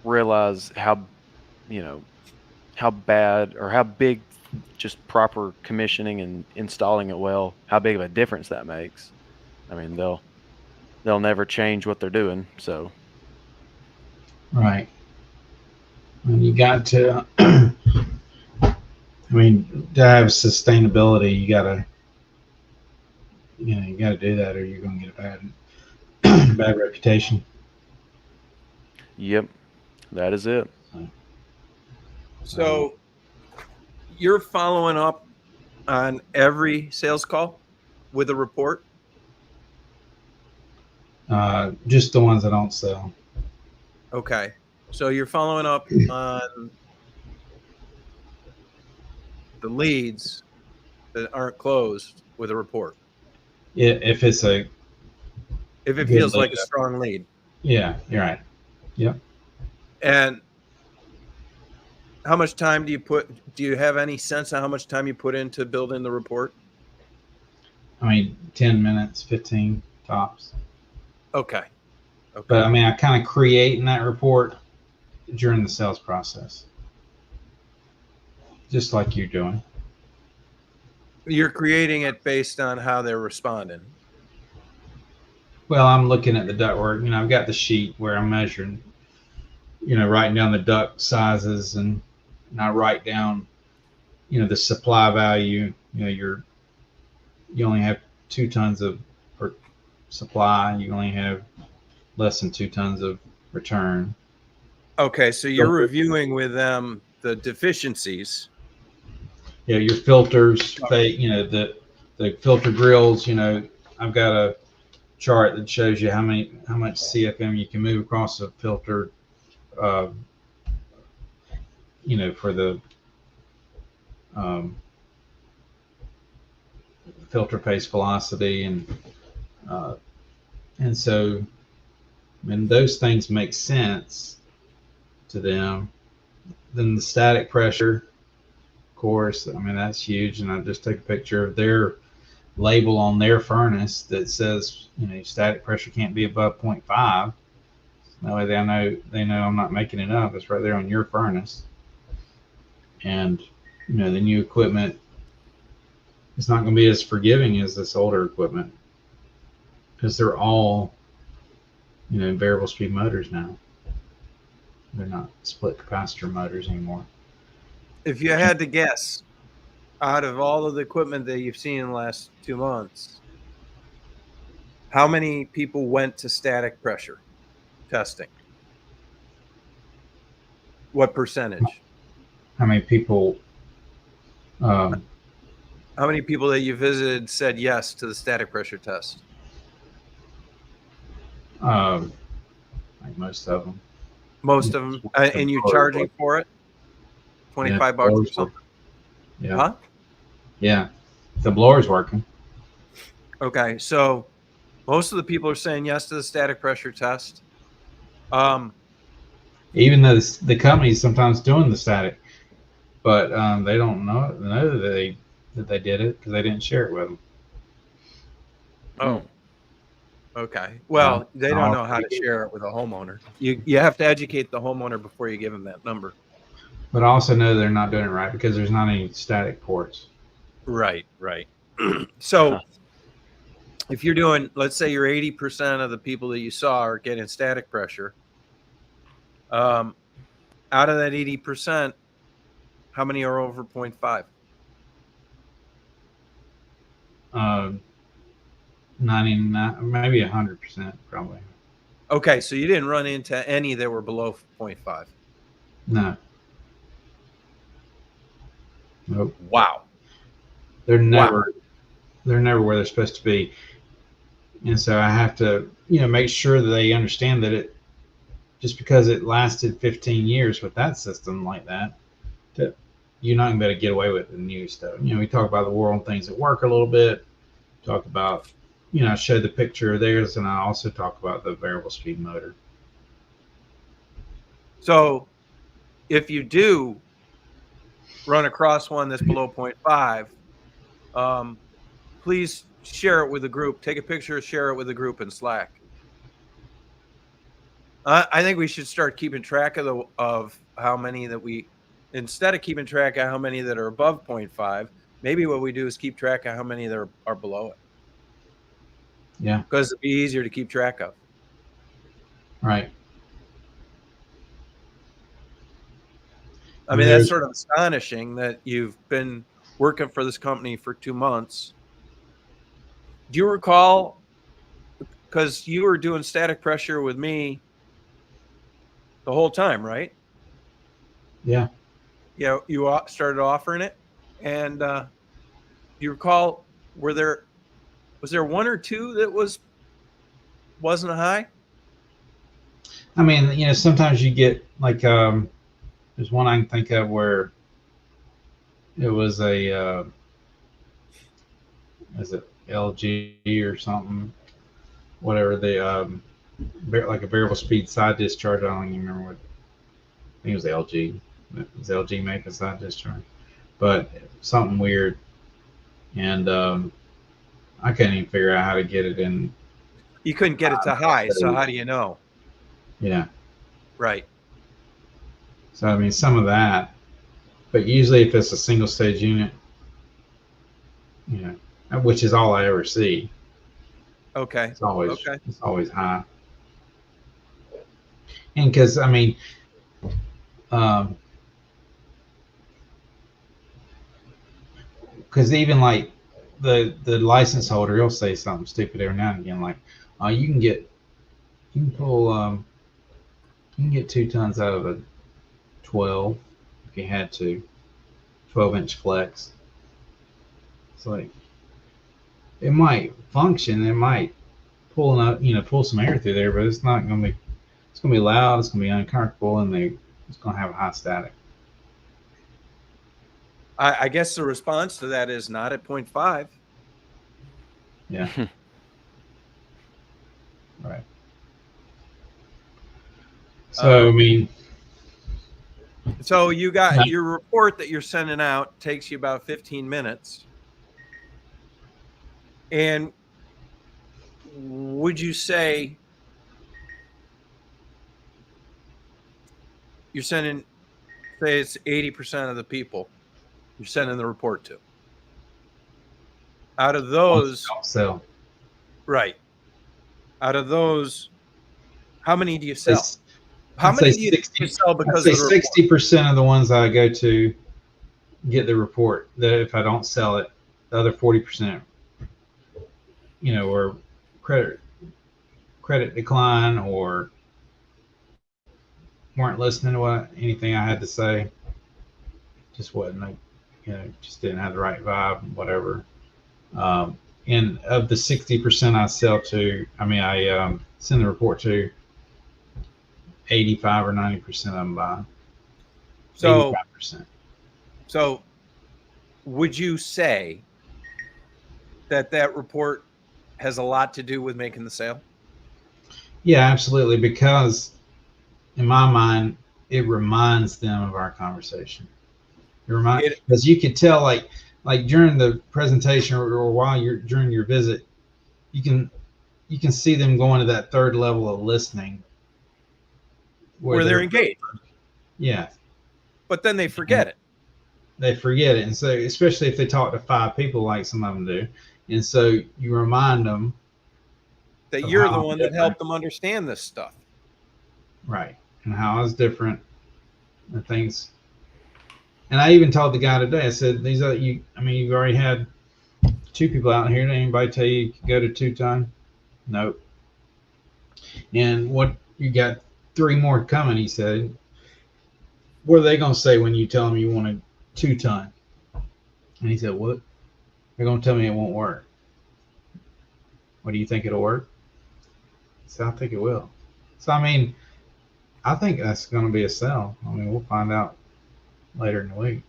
C: realize how bad or how big just proper commissioning and installing it well, how big of a difference that makes, I mean, they'll never change what they're doing. So
D: right, and you got to to have sustainability, you gotta do that, or you're gonna get a bad reputation.
C: Yep, that is it.
A: So you're following up on every sales call with a report?
D: Just the ones I don't sell.
A: Okay. So you're following up on the leads that aren't closed with a report.
D: Yeah, if it
A: feels like a strong lead.
D: Yeah, you're right. Yep.
A: And how much time do you have any sense of how much time you put into building the report?
D: 10 minutes, 15 tops.
A: Okay.
D: But I kind of create in that report during the sales process, just like you're doing.
A: You're creating it based on how they're responding.
D: Well, I'm looking at the ductwork. I've got the sheet where I'm measuring, writing down the duct sizes, and I write down, the supply value. You only have 2 tons of supply. You only have less than 2 tons of return.
A: Okay, so you're reviewing with them the deficiencies.
D: Yeah, your filters, the filter grills. I've got a chart that shows you how much CFM you can move across a filter. For the filter pace velocity, and so when those things make sense to them, then the static pressure, of course, that's huge. And I just take a picture of their label on their furnace that says, static pressure can't be above 0.5. That way they know I'm not making it up. It's right there on your furnace. And the new equipment is not going to be as forgiving as this older equipment, because they're all variable speed motors now. They're not split capacitor motors anymore.
A: If you had to guess, out of all of the equipment that you've seen in the last 2 months, how many people went to static pressure testing? What percentage?
D: How many people?
A: How many people that you visited said yes to the static pressure test?
D: Like most of them.
A: Most of them. And you charging for it? 25 bucks or something?
D: Yeah.
A: Huh?
D: Yeah. The blower's working.
A: Okay, so most of the people are saying yes to the static pressure test.
D: Even though the company's sometimes doing the static, but they don't know that they did it because they didn't share it with them.
A: Oh, okay. Well, they don't know how to share it with a homeowner. You have to educate the homeowner before you give them that number.
D: But I also know they're not doing it right because there's not any static ports.
A: Right. So if you're doing, let's say you're 80% of the people that you saw are getting static pressure. Out of that 80%, how many are over 0.5?
D: 99, maybe 100% probably.
A: Okay, so you didn't run into any that were below 0.5.
D: No. Nope.
A: Wow.
D: They're never where they're supposed to be. And so I have to, make sure that they understand that it, just because it lasted 15 years with that system like that you're not going to be able to get away with the new stuff. We talk about the world and things that work a little bit, talk about, I show the picture of theirs, and I also talk about the variable speed motor.
A: So if you do run across one that's below 0.5, please share it with the group. Take a picture, share it with the group in Slack. I think we should start keeping track of how many that instead of keeping track of how many that are above 0.5, maybe what we do is keep track of how many that are below it.
D: Yeah.
A: Because it'd be easier to keep track of.
D: Right.
A: I mean, that's sort of astonishing that you've been working for this company for 2 months. Do you recall, because you were doing static pressure with me the whole time, right?
D: Yeah.
A: Yeah, you started offering it, and you recall, was there one or two that wasn't high?
D: I mean, sometimes you get like there's one I can think of where it was a is it LG or something, whatever the like a variable speed side discharge. I don't even remember what. I think it was LG. It was LG making side discharge, but something weird, and I couldn't even figure out how to get it in.
A: You couldn't get it to high, so how do you know?
D: Yeah.
A: Right.
D: So I mean, some of that, but usually if it's a single stage unit, which is all I ever see.
A: Okay.
D: It's always high. And because I mean, because even like the license holder, he'll say something stupid every now and again, like, you can get 2 tons out of a 12 if you had to, 12-inch flex. It's like, it might function, it might pull some air through there, but it's not going to be. It's going to be loud. It's going to be uncomfortable, and it's going to have a high static.
A: I guess the response to that is not at 0.5.
D: Yeah. Right. So I mean.
A: So you got your report that you're sending out takes you about 15 minutes. And would you say you're sending, say it's 80% of the people you're sending the report to? Out of those,
D: sell.
A: Right. Out of those, how many do you sell? How many do you sell because of the
D: 60% of the ones I go to get the report. That if I don't sell it, the other 40%, were credit decline or weren't listening to anything I had to say. Just wasn't like, just didn't have the right vibe, whatever. And of the 60% I sell to, I send the report to, 85 or 90% of them buy.
A: So
D: 85%.
A: So would you say that report has a lot to do with making the sale?
D: Yeah, absolutely. Because in my mind, it reminds them of our conversation. Because you could tell, like during the presentation or while during your visit, you can see them going to that third level of listening,
A: where they're engaged.
D: Yeah.
A: But then they forget it.
D: They forget it, and so especially if they talk to 5 people, like some of them do, and so you remind them
A: that you're the one that helped them understand this stuff,
D: right? And how it's different and things. And I even told the guy today, I said, these are you. I mean, you've already had 2 people out here. Did anybody tell you could go to 2-ton? Nope. And what you got 3 more coming? He said. What are they going to say when you tell them you want a 2-ton? And he said, what? They're going to tell me it won't work. What do you think it'll work? So I think it will. So, I mean, I think that's going to be a sell. I mean, we'll find out later in the week.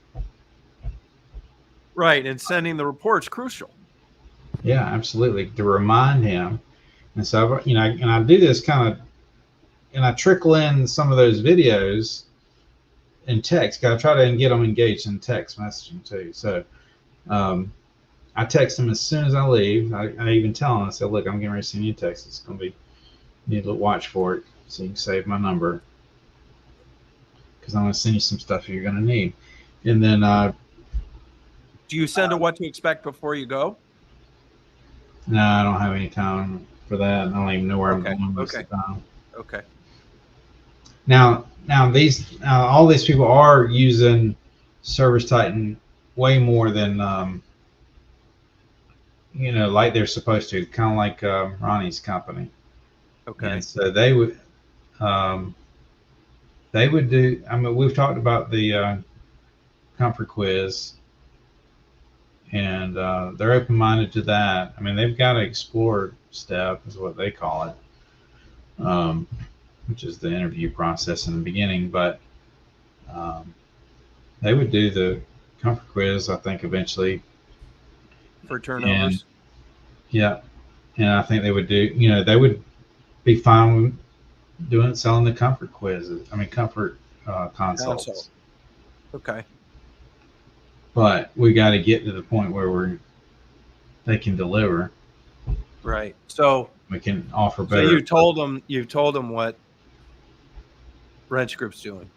A: Right. And sending the report's crucial.
D: Yeah, absolutely. To remind him. And so, and I do this kind of, and I trickle in some of those videos in text. I try to get them engaged in text messaging too. So I text them as soon as I leave. I even tell them, I said, look, I'm getting ready to send you a text. It's going to be, you need to watch for it so you can save my number, because I'm going to send you some stuff you're going to need. And then
A: do you send a what to expect before you go?
D: No, I don't have any time for that. I don't even know where I'm going most of the time.
A: Okay.
D: Now all these people are using Service Titan way more than like they're supposed to, kind of like Ronnie's company.
A: Okay.
D: And so they would do. I mean, we've talked about the comfort quiz, and they're open-minded to that. I mean, they've got to explore step is what they call it. Which is the interview process in the beginning, but they would do the comfort quiz, I think, eventually.
A: For turnovers?
D: And I think they would do, they would be fine with selling the comfort quizzes. I mean, comfort consults.
A: Okay.
D: But we got to get to the point where they can deliver.
A: Right. So
D: we can offer better.
A: So you've told them what Wrench Group's doing.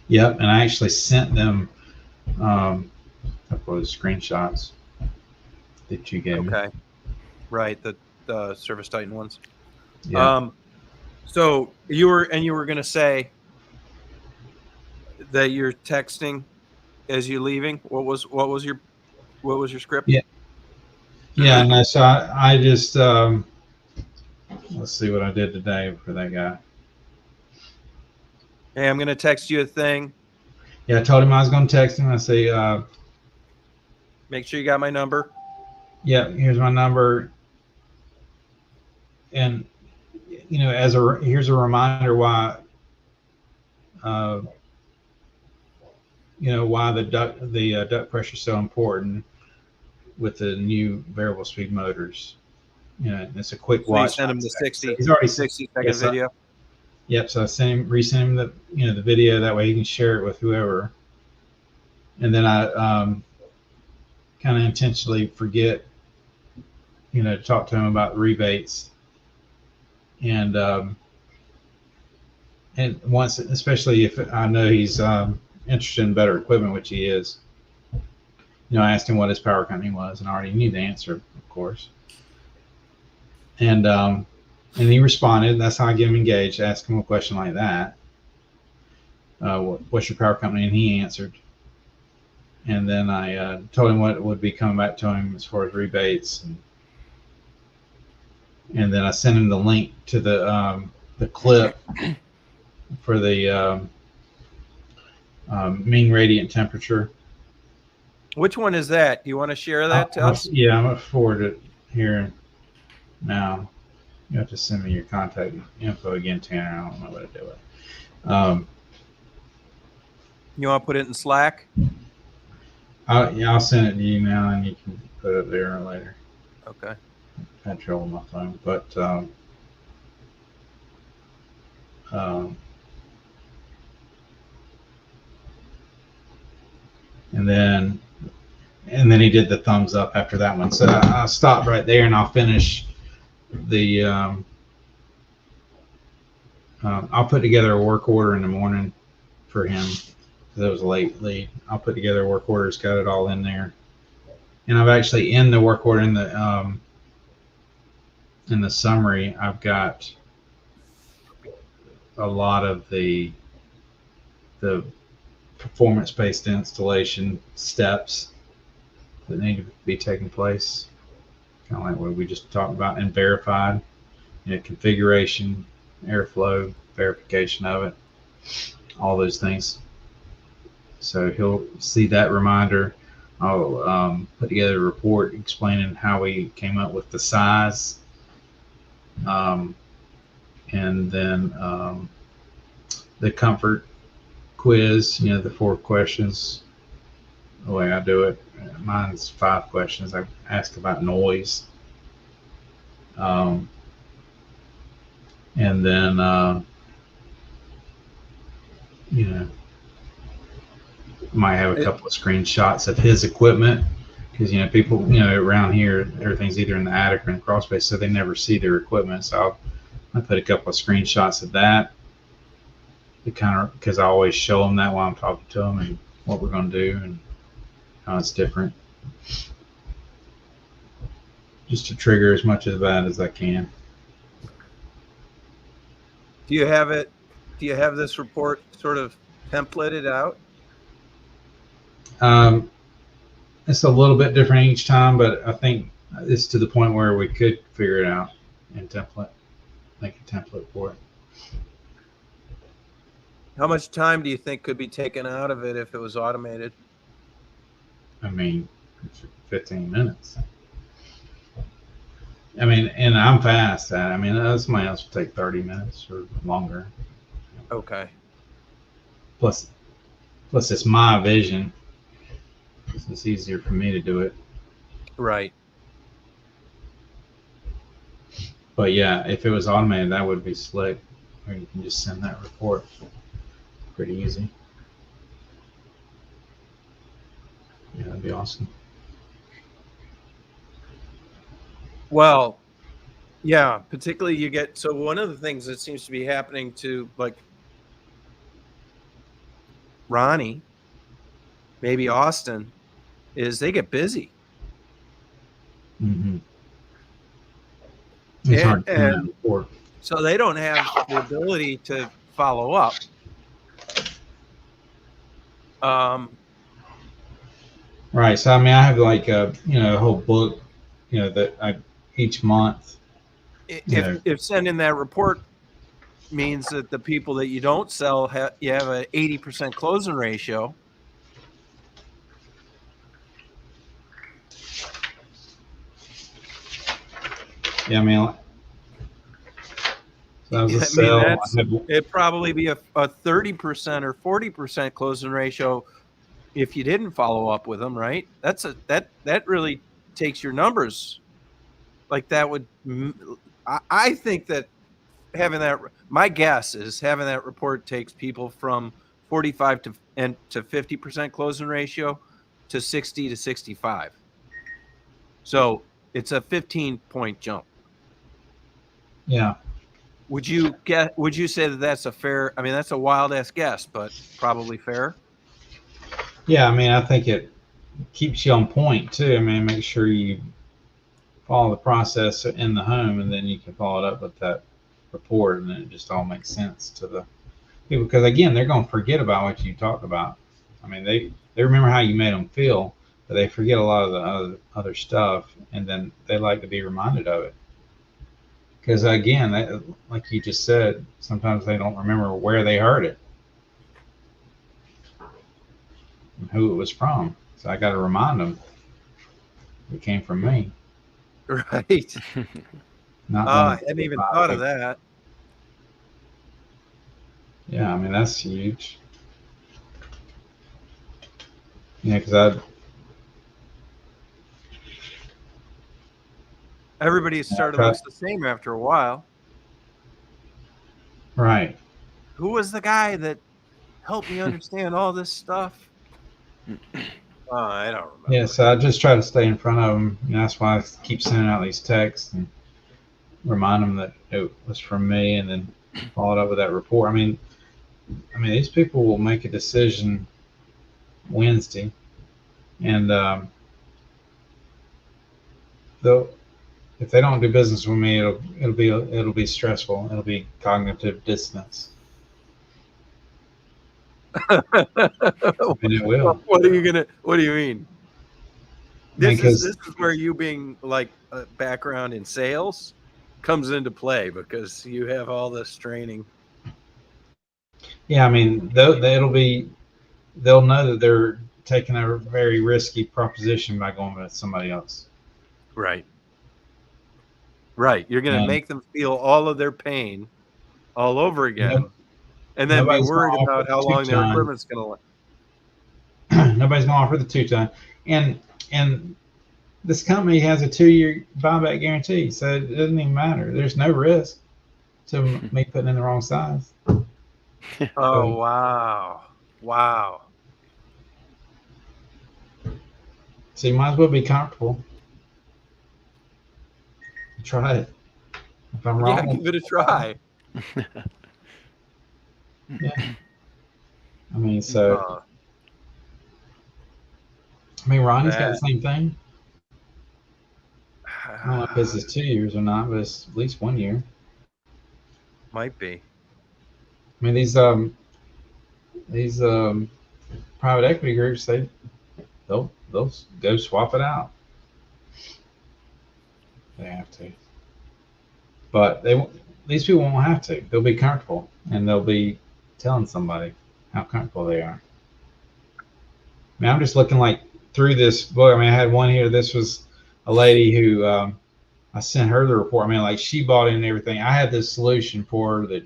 D: Yep, and I actually sent them a couple of screenshots that you gave me.
A: Okay, right, the Service Titan ones.
D: Yeah.
A: So you were going to say that you're texting as you're leaving. What was your script?
D: Yeah. Yeah, no. So I just let's see what I did today for that guy.
A: Hey, I'm going to text you a thing.
D: Yeah, I told him I was going to text him. I say,
A: make sure you got my number.
D: Yeah, here's my number. And, here's a reminder why, why the duct pressure is so important with the new variable speed motors. It's a quick watch.
A: Send him the 60.
D: He's already
A: 60-second video.
D: Yep. So I resend him the video. That way he can share it with whoever. And then I kind of intentionally forget, to talk to him about rebates. And once, especially if I know he's interested in better equipment, which he is, I asked him what his power company was, and I already knew the answer, of course. And he responded. That's how I get him engaged. Ask him a question like that. What's your power company? And he answered. And then I told him what would be coming back to him as far as rebates. and then I sent him the link to the clip for the mean radiant temperature.
A: Which one is that? Do you want to share that to us?
D: Yeah, I'm gonna forward it here now. You have to send me your contact info again, Tanner. I don't know what to do with it.
A: You want to put it in Slack?
D: I'll send it to you now, and you can put it there later.
A: Okay.
D: I had trouble with my phone, but and then he did the thumbs up after that one. So I'll stop right there, and I'll finish the. I'll put together a work order in the morning for him. That was a late lead. I'll put together a work order. It's got it all in there, and I've actually in the work order in the summary. I've got a lot of the performance-based installation steps that need to be taking place, kind of like what we just talked about, and verified. Configuration, airflow, verification of it, all those things. So he'll see that reminder. I'll put together a report explaining how we came up with the size, and then the comfort quiz, the 4 questions. The way I do it, mine's 5 questions. I ask about noise, and then might have a couple of screenshots of his equipment, because people around here, everything's either in the attic or in the crawl space, so they never see their equipment. So I put a couple of screenshots of that, because I always show them that while I'm talking to them and what we're going to do and how it's different, just to trigger as much of that as I can.
A: Do you have it? Do you have this report sort of templated out?
D: It's a little bit different each time, but I think it's to the point where we could figure it out and make a template for it.
A: How much time do you think could be taken out of it if it was automated?
D: I mean, 15 minutes. I mean, and I'm fast at it. I mean, somebody else would take 30 minutes or longer.
A: Okay.
D: Plus it's my vision. It's easier for me to do it.
A: Right.
D: But yeah, if it was automated, that would be slick. Or you can just send that report. Pretty easy. Yeah, that'd be awesome.
A: Well, yeah, particularly so one of the things that seems to be happening to like Ronnie, maybe Austin, is they get busy.
D: Mm-hmm. It's hard to find that report.
A: So they don't have the ability to follow up.
D: Right. So I mean, I have like a whole book, that each month.
A: If sending that report means that the people that you don't sell, you have an 80% closing ratio.
D: Yeah, I mean, so that was a sell.
A: It'd probably be a 30% or 40% closing ratio if you didn't follow up with them, right? That really takes your numbers. Like that would, I think that having that, my guess is having that report takes people from 45 to 50% closing ratio to 60 to 65. So it's a 15-point jump.
D: Yeah.
A: Would you say that that's a fair? I mean, that's a wild ass guess, but probably fair.
D: Yeah, I mean, I think it keeps you on point too. I mean, make sure you follow the process in the home, and then you can follow it up with that report, and then it just all makes sense to the people. Because again, they're going to forget about what you talked about. I mean, they remember how you made them feel, but they forget a lot of the other stuff, and then they like to be reminded of it. Because again, like you just said, sometimes they don't remember where they heard it and who it was from. So I got to remind them it came from me.
A: Right.
D: Not
A: I hadn't even thought of that.
D: Yeah, I mean, that's huge. Yeah, because
A: everybody looks the same after a while.
D: Right.
A: Who was the guy that helped me understand all this stuff? I don't remember.
D: Yeah, so I just try to stay in front of them. And that's why I keep sending out these texts and remind them that it was from me, and then follow it up with that report. I mean, these people will make a decision Wednesday, and they'll, if they don't do business with me, it'll be stressful. It'll be cognitive dissonance. And it will.
A: What do you mean? This is where you being like a background in sales comes into play, because you have all this training.
D: Yeah, I mean, they'll know that they're taking a very risky proposition by going with somebody else.
A: Right. Right. You're going to make them feel all of their pain all over again, and then be worried about how long their equipment's going to last.
D: Nobody's going to offer the 2-ton. And this company has a 2-year buyback guarantee, so it doesn't even matter. There's no risk to me putting in the wrong size.
A: Oh, wow. Wow.
D: So you might as well be comfortable. Try it. If I'm wrong,
A: give it a try.
D: Yeah. I mean, so. I mean, Ronnie's got the same thing. I don't know if this is 2 years or not, but it's at least 1 year.
A: Might be.
D: I mean, these private equity groups, they'll go swap it out. They have to, but these people won't have to. They'll be comfortable, and they'll be telling somebody how comfortable they are. I mean, I'm just looking like through this book. I mean, I had one here. This was a lady who I sent her the report. I mean, like, she bought in everything. I had this solution for her that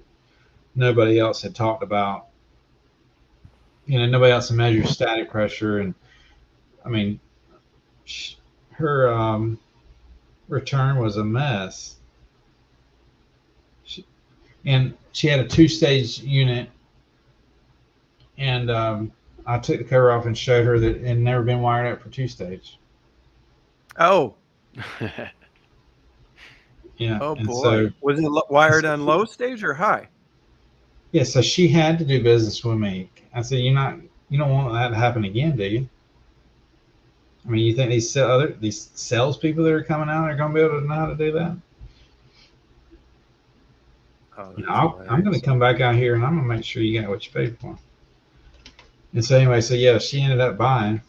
D: nobody else had talked about. You know, nobody else had measured static pressure, and I mean, her return was a mess. She had a 2-stage unit, and I took the cover off and showed her that it had never been wired up for 2-stage.
A: Oh.
D: Yeah.
A: Oh, boy. So, was it wired on low stage or high?
D: Yeah, so she had to do business with me. I said, you don't want that to happen again, do you? I mean, you think these salespeople that are coming out are going to be able to know how to do that? Oh, I'm going to come back out here, and I'm going to make sure you got what you paid for. And so anyway, yeah, she ended up buying.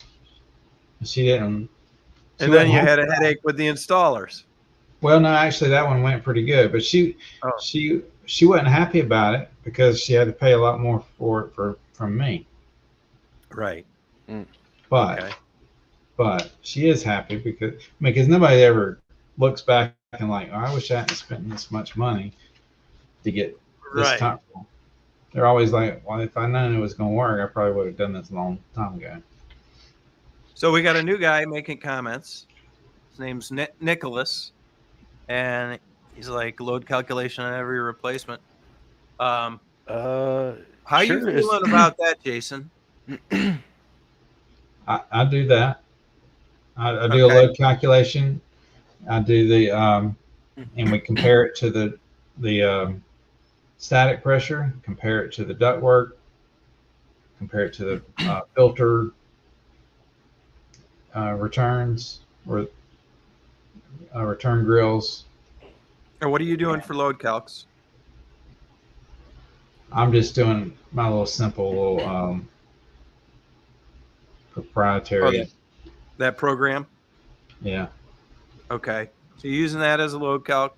D: She didn't.
A: And then you had a headache with the installers.
D: Well, no, actually, that one went pretty good, but she wasn't happy about it because she had to pay a lot more for it from me.
A: Right.
D: But she is happy because nobody ever looks back and like, oh, I wish I hadn't spent this much money to get this comfortable. They're always like, well, if I known it was going to work, I probably would have done this a long time ago.
A: So we got a new guy making comments. His name's Nicholas, and he's like, load calculation on every replacement. How you feeling about that, Jason?
D: I do that. I do a load calculation. I do the and we compare it to the static pressure, compare it to the ductwork, compare it to the filter returns or return grills.
A: And what are you doing for load calcs?
D: I'm just doing my little simple proprietary.
A: That program?
D: Yeah.
A: Okay. So you're using that as a load calc?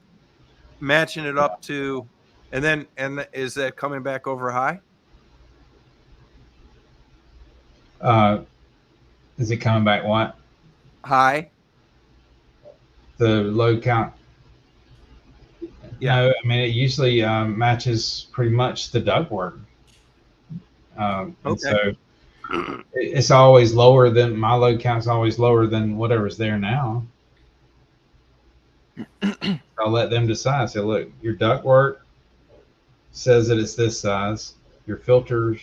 A: matching it up to, and is that coming back over high?
D: Is it coming back what?
A: High?
D: The load count?
A: Yeah.
D: No, I mean, it usually matches pretty much the ductwork. And so it's always lower than, my load count's always lower than whatever's there now. I'll let them decide. Say, look, your ductwork says that it's this size. Your filters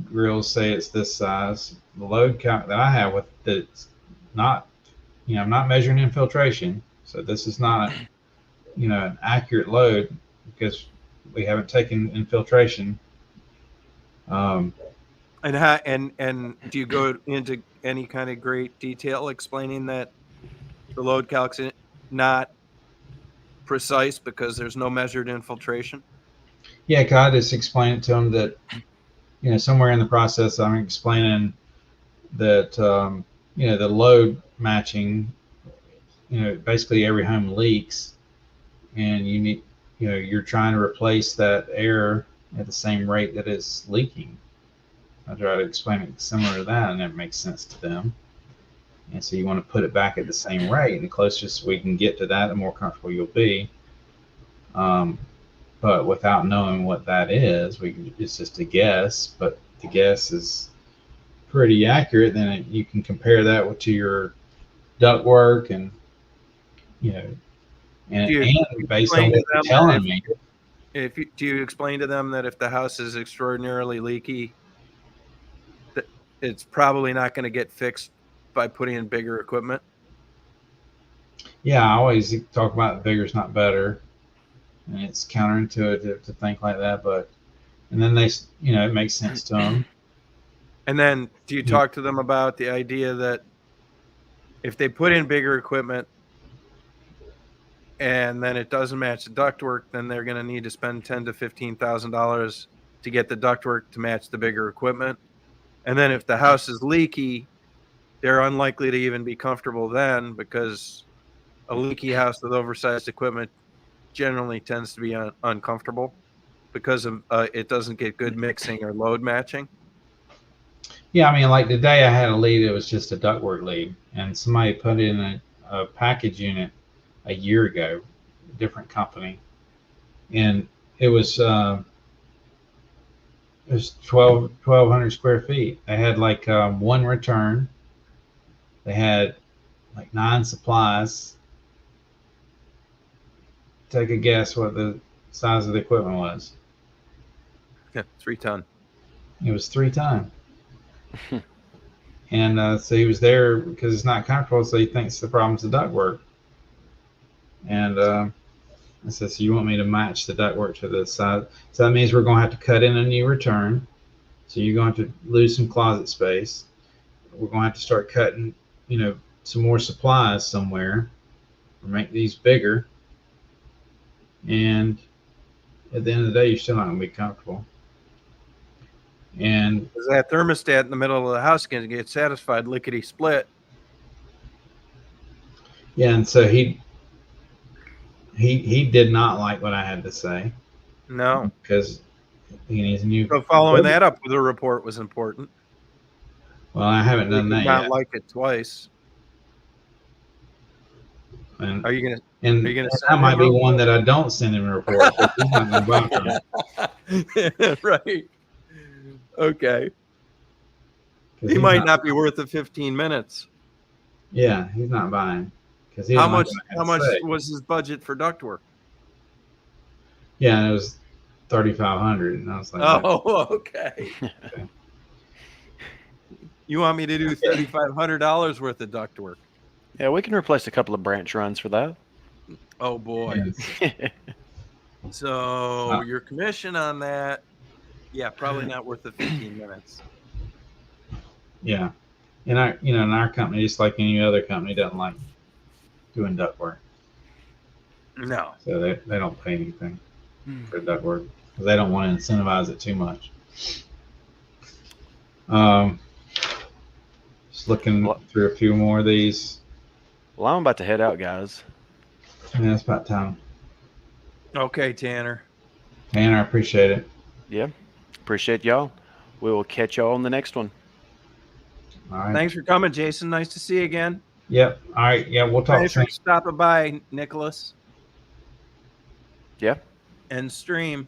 D: grills say it's this size. The load count that I have with it's not, I'm not measuring infiltration. So this is not, an accurate load because we haven't taken infiltration.
A: And do you go into any kind of great detail explaining that the load calc's not precise because there's no measured infiltration?
D: Yeah, cause I just explain it to them that, somewhere in the process, I'm explaining that, the load matching, basically every home leaks, and you need, you're trying to replace that air at the same rate that it's leaking. I try to explain it similar to that, and it makes sense to them. And so you want to put it back at the same rate, and the closest we can get to that, the more comfortable you'll be. But without knowing what that is, it's just a guess. But the guess is pretty accurate. Then you can compare that to your ductwork, and and based on what you're telling me.
A: Do you explain to them that if the house is extraordinarily leaky, that it's probably not going to get fixed by putting in bigger equipment?
D: Yeah, I always talk about bigger is not better, and it's counterintuitive to think like that. And then it makes sense to them.
A: And then do you talk to them about the idea that if they put in bigger equipment and then it doesn't match the ductwork, then they're going to need to spend $10,000 to $15,000 to get the ductwork to match the bigger equipment? And then if the house is leaky, they're unlikely to even be comfortable then, because a leaky house with oversized equipment generally tends to be uncomfortable because of it doesn't get good mixing or load matching.
D: Yeah, I mean, like today I had a lead. It was just a ductwork lead, and somebody put in a package unit a year ago, a different company, and it was 1,200 square feet. They had like one return. They had like 9 supplies. Take a guess what the size of the equipment was.
A: Yeah, 3 ton. It
D: was 3 ton. And so he was there because it's not comfortable, so he thinks the problem's the ductwork. And I said, so you want me to match the ductwork to the size? So that means we're going to have to cut in a new return. So you're going to lose some closet space. We're going to have to start cutting, some more supplies somewhere, or make these bigger. And at the end of the day, you're still not going to be comfortable. And
A: that thermostat in the middle of the house can get satisfied lickety split.
D: Yeah, and so he did not like what I had to say.
A: No,
D: because he needs a new.
A: So following that up with a report was important.
D: Well, I haven't done that yet.
A: Not like it twice.
D: And
A: are you gonna?
D: And that might be one that I don't send him a report. He's not gonna buy
A: right. Okay. He might not be worth the 15 minutes.
D: Yeah, he's not buying.
A: How much was his budget for ductwork?
D: Yeah, and it was $3,500, and I was like,
A: oh, okay. You want me to do $3,500 worth of ductwork?
C: Yeah, we can replace a couple of branch runs for that.
A: Oh boy. Yes. So your commission on that, yeah, probably not worth the 15 minutes.
D: Yeah. And our company, just like any other company, doesn't like doing ductwork.
A: No.
D: So they don't pay anything for ductwork because they don't want to incentivize it too much. Just looking through a few more of these.
C: Well, I'm about to head out, guys.
D: Yeah, it's about time.
A: Okay, Tanner.
D: Tanner, I appreciate it.
C: Yeah. Appreciate y'all. We will catch y'all on the next one.
D: All right.
A: Thanks for coming, Jason. Nice to see you again.
D: Yep. All right. Yeah, we'll talk
A: Thanks
D: soon.
A: for stopping by, Nicholas.
C: Yeah.
A: And stream.